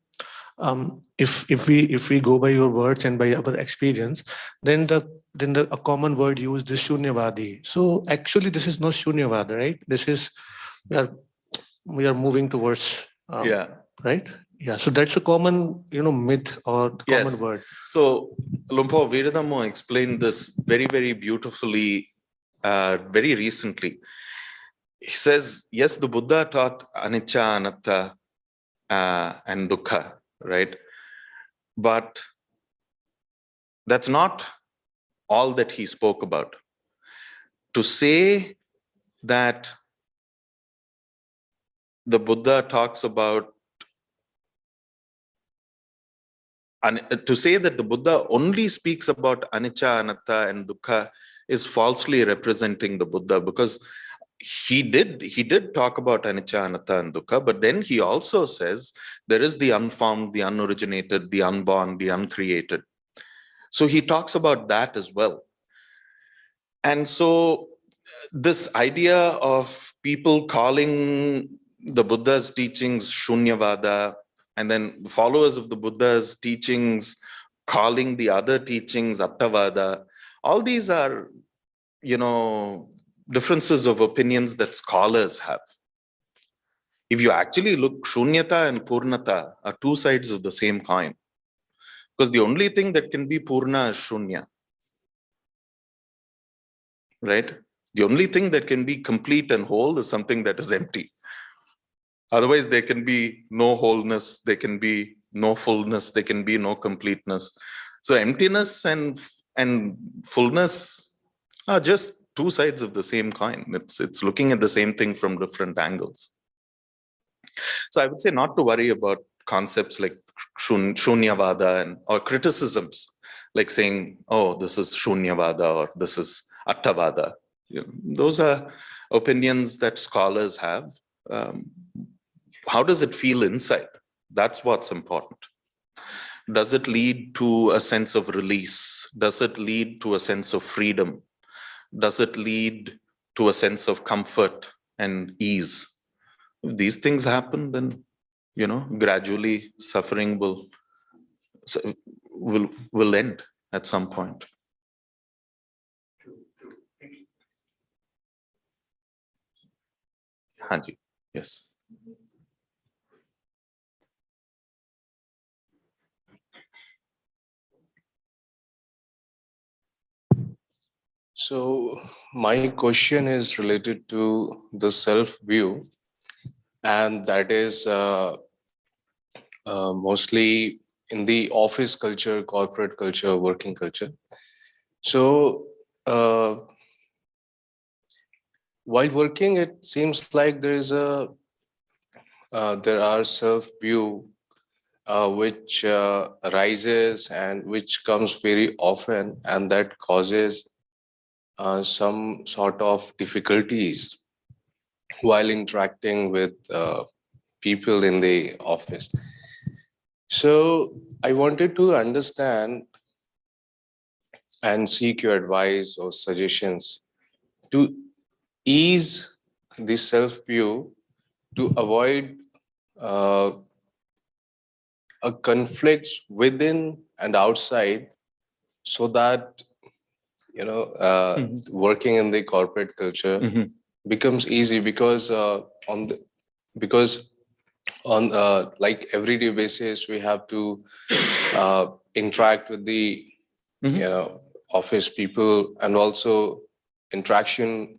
D: if we go by your words and by our experience, then a common word used is Shunyavadi. So actually this is not Shunyavada, right? This is, we are moving towards, right? Yeah, so that's a common, myth or common word.
A: So Lumpo Viradhammo explained this very, very beautifully, very recently. He says, yes, the Buddha taught anicca, anatta, and dukkha, right? But that's not all that he spoke about. To say that the Buddha talks about, to say that the Buddha only speaks about anicca, anatta, and dukkha is falsely representing the Buddha, because he did talk about anicca, anatta, and dukkha, but then he also says there is the unformed, the unoriginated, the unborn, the uncreated. So he talks about that as well. And so this idea of people calling the Buddha's teachings Shunyavada, and then followers of the Buddha's teachings calling the other teachings Attavada, all these are, differences of opinions that scholars have. If you actually look, Shunyata and Purnata are two sides of the same coin. Because the only thing that can be Purna is Shunya. Right? The only thing that can be complete and whole is something that is empty. Otherwise, there can be no wholeness, there can be no fullness, there can be no completeness. So emptiness and fullness are just two sides of the same coin. It's looking at the same thing from different angles. So I would say not to worry about concepts like Shunyavada or criticisms, like saying, oh, this is Shunyavada or this is Attavada. Those are opinions that scholars have. How does it feel inside? That's what's important. Does it lead to a sense of release? Does it lead to a sense of freedom? Does it lead to a sense of comfort and ease? If these things happen, then, gradually suffering will end at some point. Hanji, yes.
E: So my question is related to the self-view, and that is mostly in the office culture, corporate culture, working culture. So while working, it seems like there are self-view which arises and which comes very often, and that causes some sort of difficulties while interacting with people in the office. So I wanted to understand and seek your advice or suggestions to ease the self-view, to avoid a conflict within and outside, so that working in the corporate culture becomes easy, because on like everyday basis we have to interact with the office people, and also interaction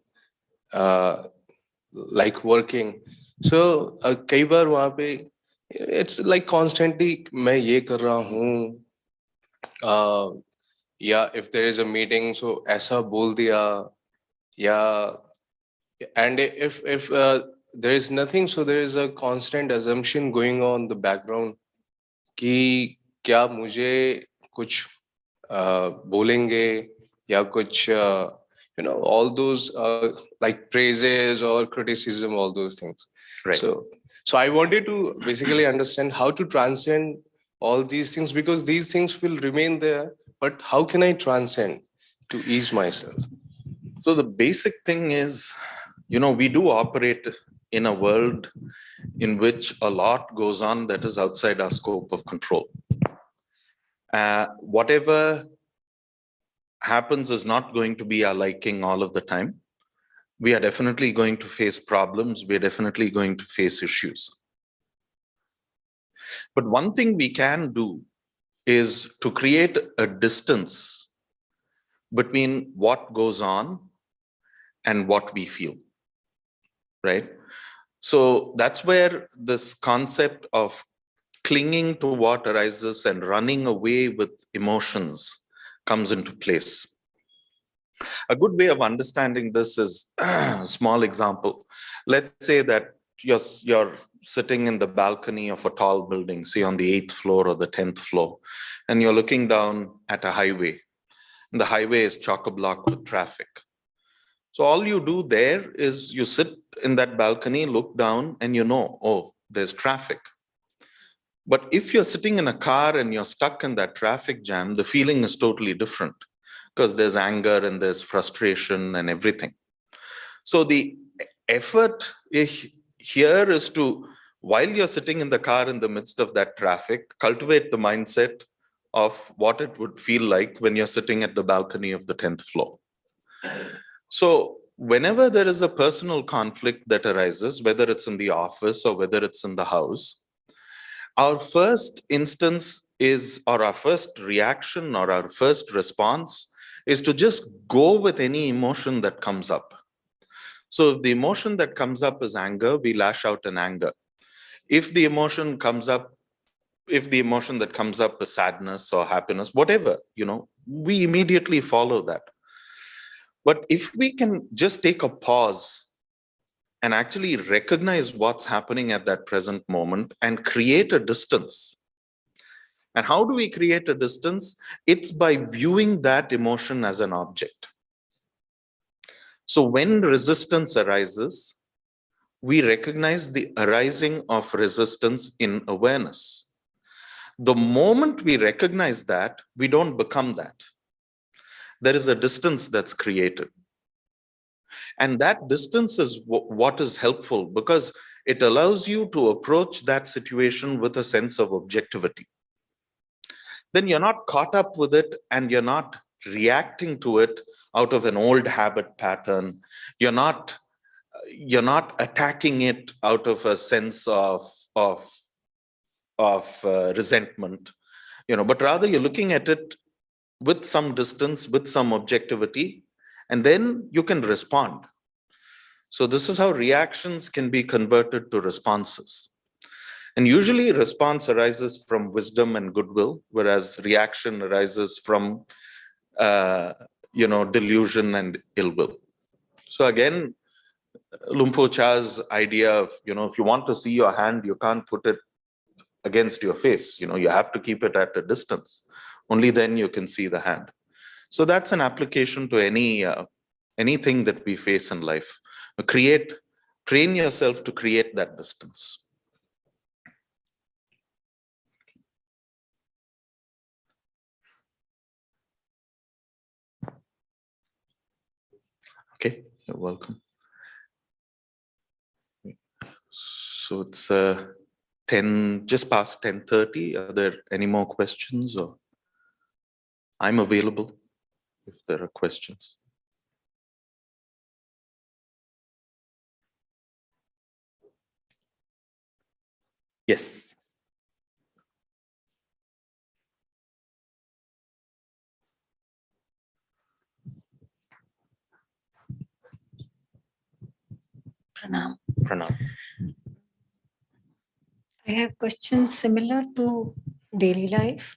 E: like working. So कई बार वहाँ पे it's like constantly मैं ये कर रहा हूँ, या if there is a meeting, so ऐसा बोल दिया, या and if there is nothing, so there is a constant assumption going on the background कि क्या मुझे कुछ बोलेंगे या कुछ all those like praises or criticism, all those things.
A: Right.
E: So I wanted to basically understand how to transcend all these things, because these things will remain there, but how can I transcend to ease myself?
A: So the basic thing is, we do operate in a world in which a lot goes on that is outside our scope of control. Whatever happens is not going to be our liking all of the time. We are definitely going to face problems. We are definitely going to face issues. But one thing we can do is to create a distance between what goes on and what we feel, right? So that's where this concept of clinging to what arises and running away with emotions comes into place. A good way of understanding this is a small example. Let's say that you're sitting in the balcony of a tall building, say on the 8th floor or the 10th floor, and you're looking down at a highway. And the highway is chock-a-block with traffic. So all you do there is you sit in that balcony, look down, and oh, there's traffic. But if you're sitting in a car and you're stuck in that traffic jam, the feeling is totally different, because there's anger and there's frustration and everything. So the effort here is to, while you're sitting in the car in the midst of that traffic, cultivate the mindset of what it would feel like when you're sitting at the balcony of the 10th floor. So whenever there is a personal conflict that arises, whether it's in the office or whether it's in the house, our first instance is, or our first reaction or our first response is to just go with any emotion that comes up. So if the emotion that comes up is anger, we lash out in anger. If the emotion that comes up is sadness or happiness, whatever, we immediately follow that. But if we can just take a pause and actually recognize what's happening at that present moment and create a distance. And how do we create a distance? It's by viewing that emotion as an object. So when resistance arises, we recognize the arising of resistance in awareness. The moment we recognize that, we don't become that. There is a distance that's created. And that distance is what is helpful, because it allows you to approach that situation with a sense of objectivity. Then you're not caught up with it and you're not reacting to it out of an old habit pattern. You're not attacking it out of a sense of resentment, but rather you're looking at it with some distance, with some objectivity, and then you can respond. So this is how reactions can be converted to responses. And usually response arises from wisdom and goodwill, whereas reaction arises from delusion and ill will. So again, Lumpo Cha's idea of, if you want to see your hand, you can't put it against your face. You have to keep it at a distance. Only then you can see the hand. So that's an application to anything that we face in life. Train yourself to create that distance. Okay, you're welcome. So it's just past 10:30. Are there any more questions? Or I'm available if there are questions. Yes.
F: Pranam.
A: Pranam.
F: I have questions similar to daily life.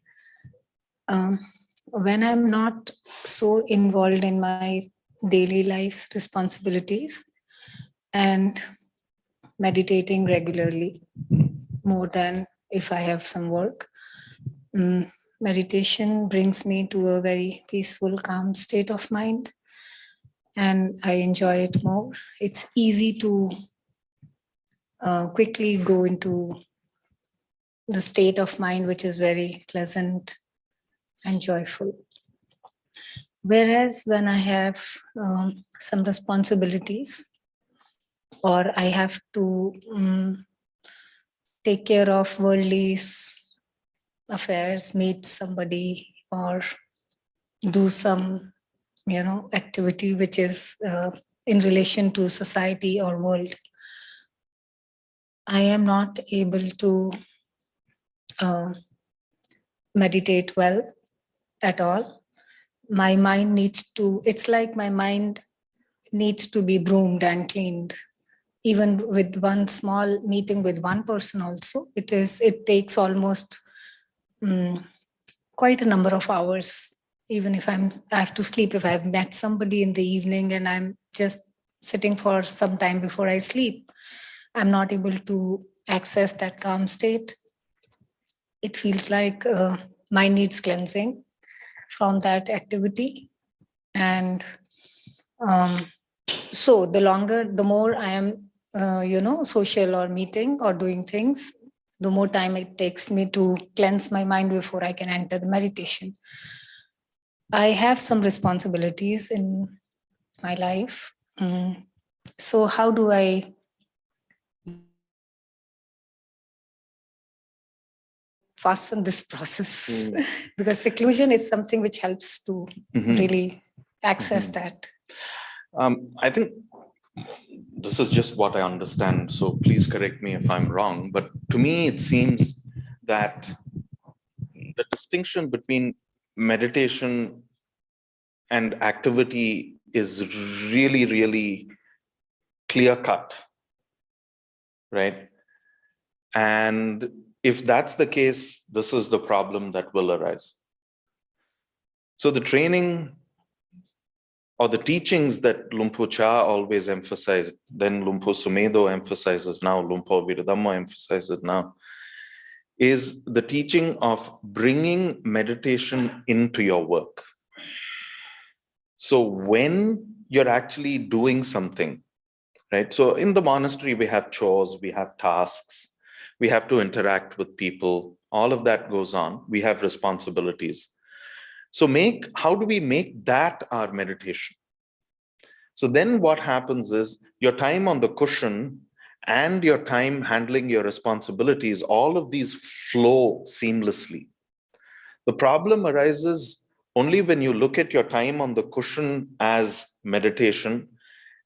F: When I'm not so involved in my daily life's responsibilities and meditating regularly, more than if I have some work, meditation brings me to a very peaceful, calm state of mind, and I enjoy it more. It's easy to quickly go into the state of mind which is very pleasant and joyful. Whereas when I have some responsibilities, or I have to take care of worldly affairs, meet somebody, or do some activity which is in relation to society or world, I am not able to meditate well at all. My mind it's like my mind needs to be broomed and cleaned. Even with one small meeting with one person also, it takes almost quite a number of hours. Even if I have to sleep, if I've met somebody in the evening and I'm just sitting for some time before I sleep, I'm not able to access that calm state. It feels like mind needs cleansing from that activity. And so the more I am, social or meeting or doing things, the more time it takes me to cleanse my mind before I can enter the meditation. I have some responsibilities in my life. So how do I fasten this process? Because seclusion is something which helps to really access that.
A: I think this is just what I understand, so please correct me if I'm wrong, but to me it seems that the distinction between meditation and activity is really, really clear-cut, right? And if that's the case, this is the problem that will arise. So the training or the teachings that Lumpo Cha always emphasized, then Lumpo Sumedo emphasizes now, Lumpo Dhamma emphasizes now, is the teaching of bringing meditation into your work. So when you're actually doing something, right? So in the monastery, we have chores, we have tasks, we have to interact with people. All of that goes on. We have responsibilities. So how do we make that our meditation? So then what happens is your time on the cushion and your time handling your responsibilities, all of these flow seamlessly. The problem arises only when you look at your time on the cushion as meditation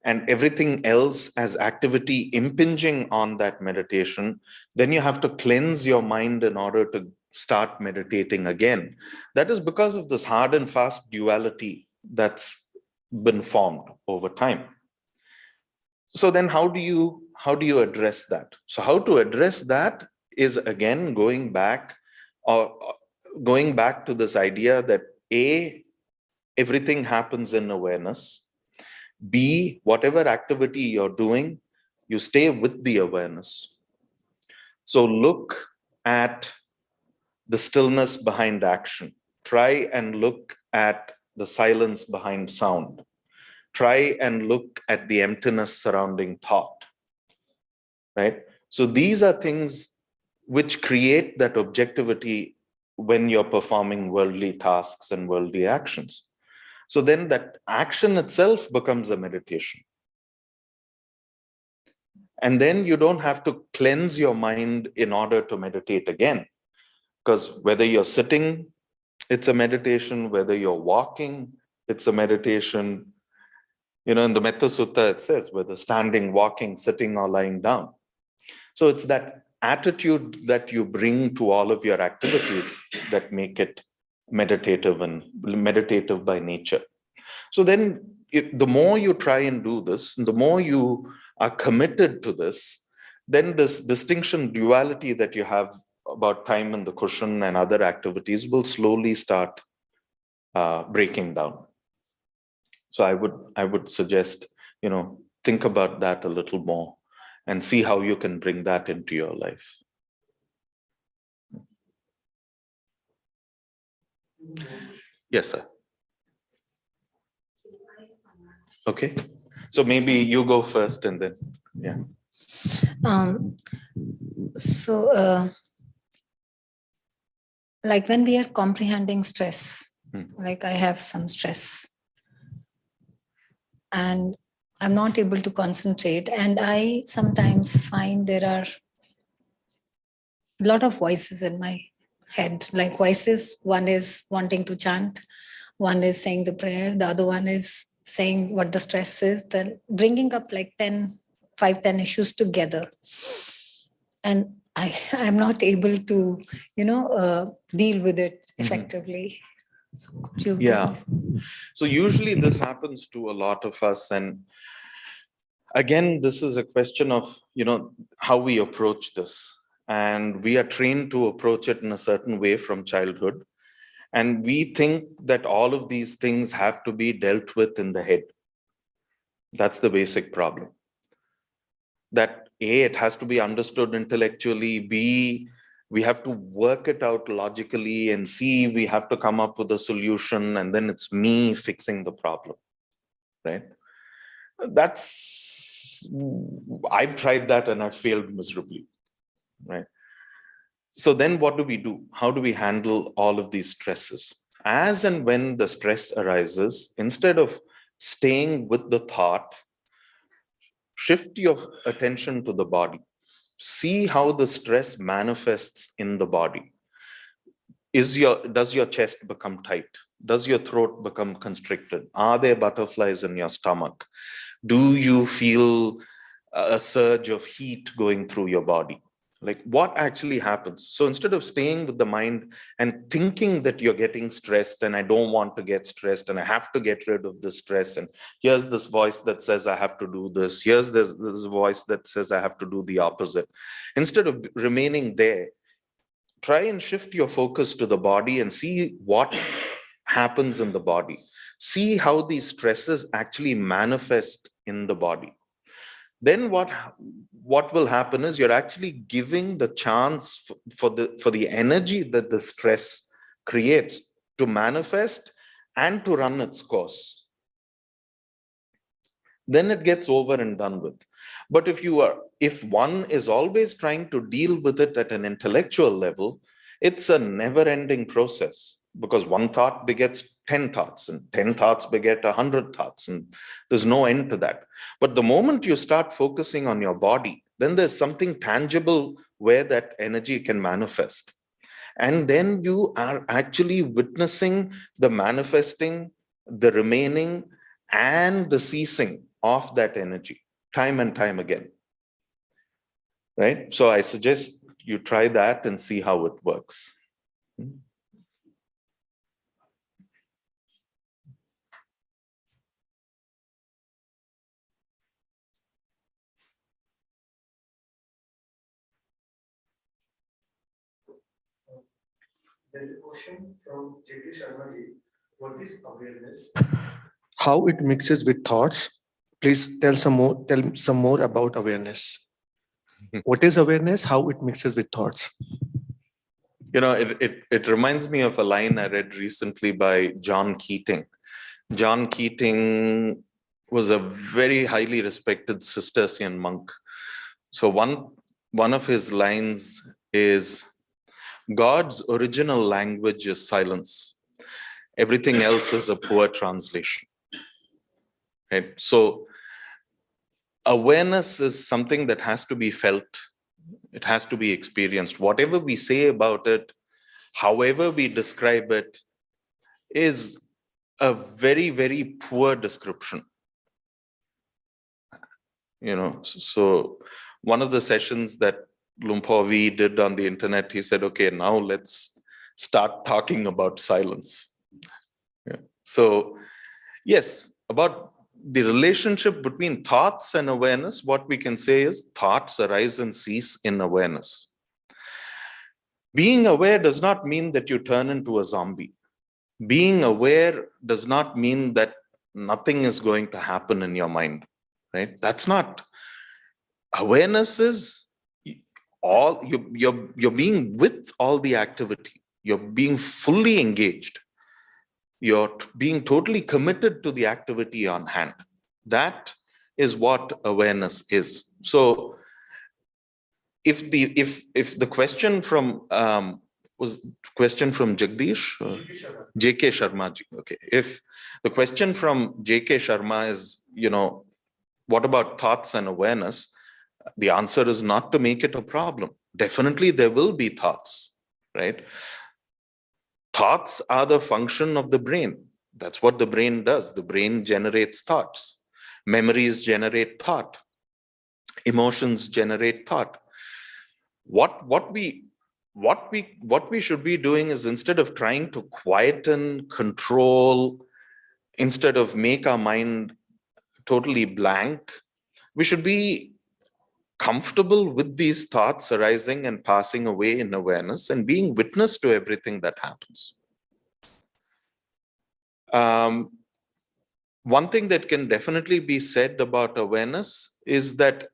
A: and everything else as activity impinging on that meditation. Then you have to cleanse your mind in order to start meditating again. That is because of this hard and fast duality that's been formed over time. So then how do you address that? So how to address that is again going back to this idea that A, everything happens in awareness. B, whatever activity you're doing, you stay with the awareness. So look at the stillness behind action. Try and look at the silence behind sound. Try and look at the emptiness surrounding thought, right? So these are things which create that objectivity when you're performing worldly tasks and worldly actions. So then that action itself becomes a meditation. And then you don't have to cleanse your mind in order to meditate again. Because whether you're sitting, it's a meditation. Whether you're walking, it's a meditation. You know, in the Metta Sutta, it says whether standing, walking, sitting, or lying down. So it's that attitude that you bring to all of your activities that make it meditative and meditative by nature. So then the more you try and do this, the more you are committed to this, then this distinction, duality that you have about time in the cushion and other activities will slowly start breaking down. So I would suggest, think about that a little more and see how you can bring that into your life. Yes, sir. Okay. So maybe you go first and then, yeah.
F: Like when we are comprehending stress,
A: Hmm.
F: like I have some stress and I'm not able to concentrate. And I sometimes find there are a lot of voices in my head, like voices. One is wanting to chant, one is saying the prayer, the other one is saying what the stress is, then bringing up like 10 issues together. And I'm not able to, deal with it effectively. So could you
A: Yeah.
F: please-
A: So usually this happens to a lot of us. And again, this is a question of, how we approach this. And we are trained to approach it in a certain way from childhood. And we think that all of these things have to be dealt with in the head. That's the basic problem. That A, it has to be understood intellectually. B, we have to work it out logically. And C, we have to come up with a solution. And then it's me fixing the problem, right? I've tried that and I've failed miserably, right? So then what do we do? How do we handle all of these stresses? As and when the stress arises, instead of staying with the thought, shift your attention to the body. See how the stress manifests in the body. Does your chest become tight? Does your throat become constricted? Are there butterflies in your stomach? Do you feel a surge of heat going through your body? Like what actually happens? So instead of staying with the mind and thinking that you're getting stressed and I don't want to get stressed and I have to get rid of the stress, and here's this voice that says I have to do this, here's this voice that says I have to do the opposite. Instead of remaining there, try and shift your focus to the body and see what happens in the body. See how these stresses actually manifest in the body. Then what will happen is you're actually giving the chance for the energy that the stress creates to manifest and to run its course. then it gets over and done with. But if one is always trying to deal with it at an intellectual level, it's a never-ending process, because one thought begets 10 thoughts, and 10 thoughts beget 100 thoughts, and there's no end to that. But the moment you start focusing on your body, then there's something tangible where that energy can manifest. And then you are actually witnessing the manifesting, the remaining, and the ceasing of that energy time and time again. Right? So I suggest you try that and see how it works.
D: There's a question from J.T. Sharma ji. What is awareness? How it mixes with thoughts? Please tell some more about awareness. What is awareness? How it mixes with thoughts?
A: You know, it reminds me of a line I read recently by John Keating. John Keating was a very highly respected Cistercian monk. So one of his lines is, God's original language is silence. Everything else is a poor translation. Right? So awareness is something that has to be felt. It has to be experienced. Whatever we say about it, however we describe it, is a very, very poor description. You know, so one of the sessions that Lumpur V did on the internet, he said, okay, now let's start talking about silence. Yeah. So yes, about the relationship between thoughts and awareness, what we can say is thoughts arise and cease in awareness. Being aware does not mean that you turn into a zombie. Being aware does not mean that nothing is going to happen in your mind, right? That's not. Awareness is all, you're being with all the activity. You're being fully engaged. You're being totally committed to the activity on hand. That is what awareness is. So if the question from was question from Jagdish? J.K. Sharma ji. Okay. If the question from J.K. Sharma is, you know, what about thoughts and awareness? The answer is not to make it a problem. Definitely there will be thoughts, right? Thoughts are the function of the brain. That's what the brain does. The brain generates thoughts. Memories generate thought. Emotions generate thought. What we should be doing is, instead of trying to quieten, control, instead of make our mind totally blank, we should be comfortable with these thoughts arising and passing away in awareness and being witness to everything that happens. One thing that can definitely be said about awareness is that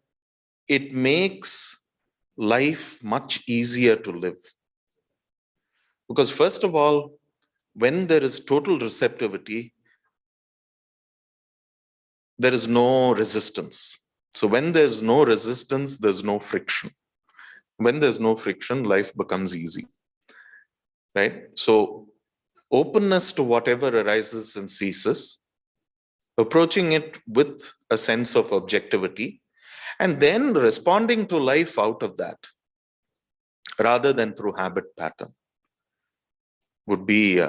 A: it makes life much easier to live. Because first of all, when there is total receptivity, there is no resistance. So when there's no resistance, there's no friction. When there's no friction, life becomes easy, right? So openness to whatever arises and ceases, approaching it with a sense of objectivity, and then responding to life out of that, rather than through habit pattern, would be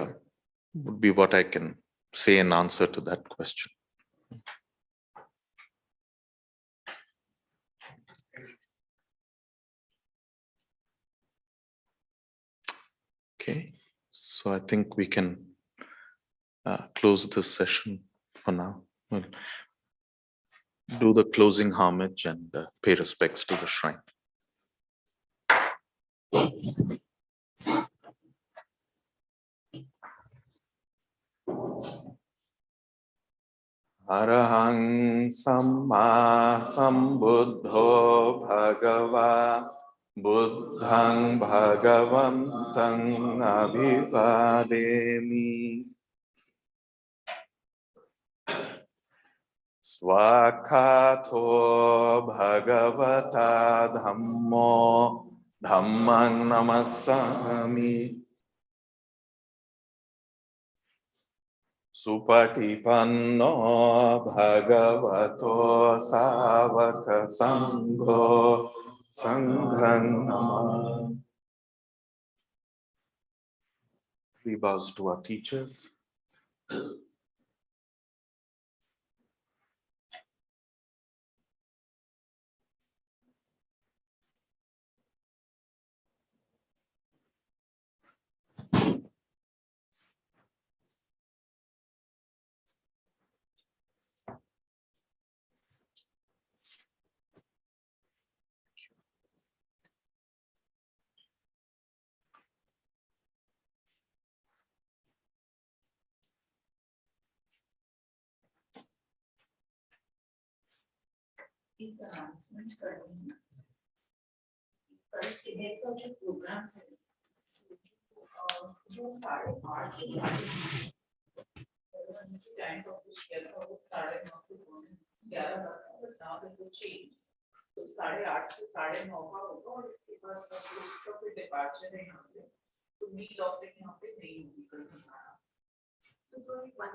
A: what I can say in answer to that question. Okay, so I think we can close this session for now. We'll do the closing homage and pay respects to the shrine. Arahang Samma Sambuddho Bhagava Buddhang Bhagavantang Abhivademi. Swakhato bhagavata dhammo dhammang namassami. Supatipanno bhagavato savaka sangho sanghang namah. Three bows to our teachers.
C: एक announcement करनी है। कल सुबह का जो programme है जो 8:30 से 9:30 टाइम पब्लिश किया था वो 9:30 से 11 तक था, but now there's a change, तो 8:30 से 9:30 का होगा और इसके बाद का फिर डिपार्चर है यहाँ से, तो मील ऑफ यहाँ पे नहीं होगी कल हमारा। तो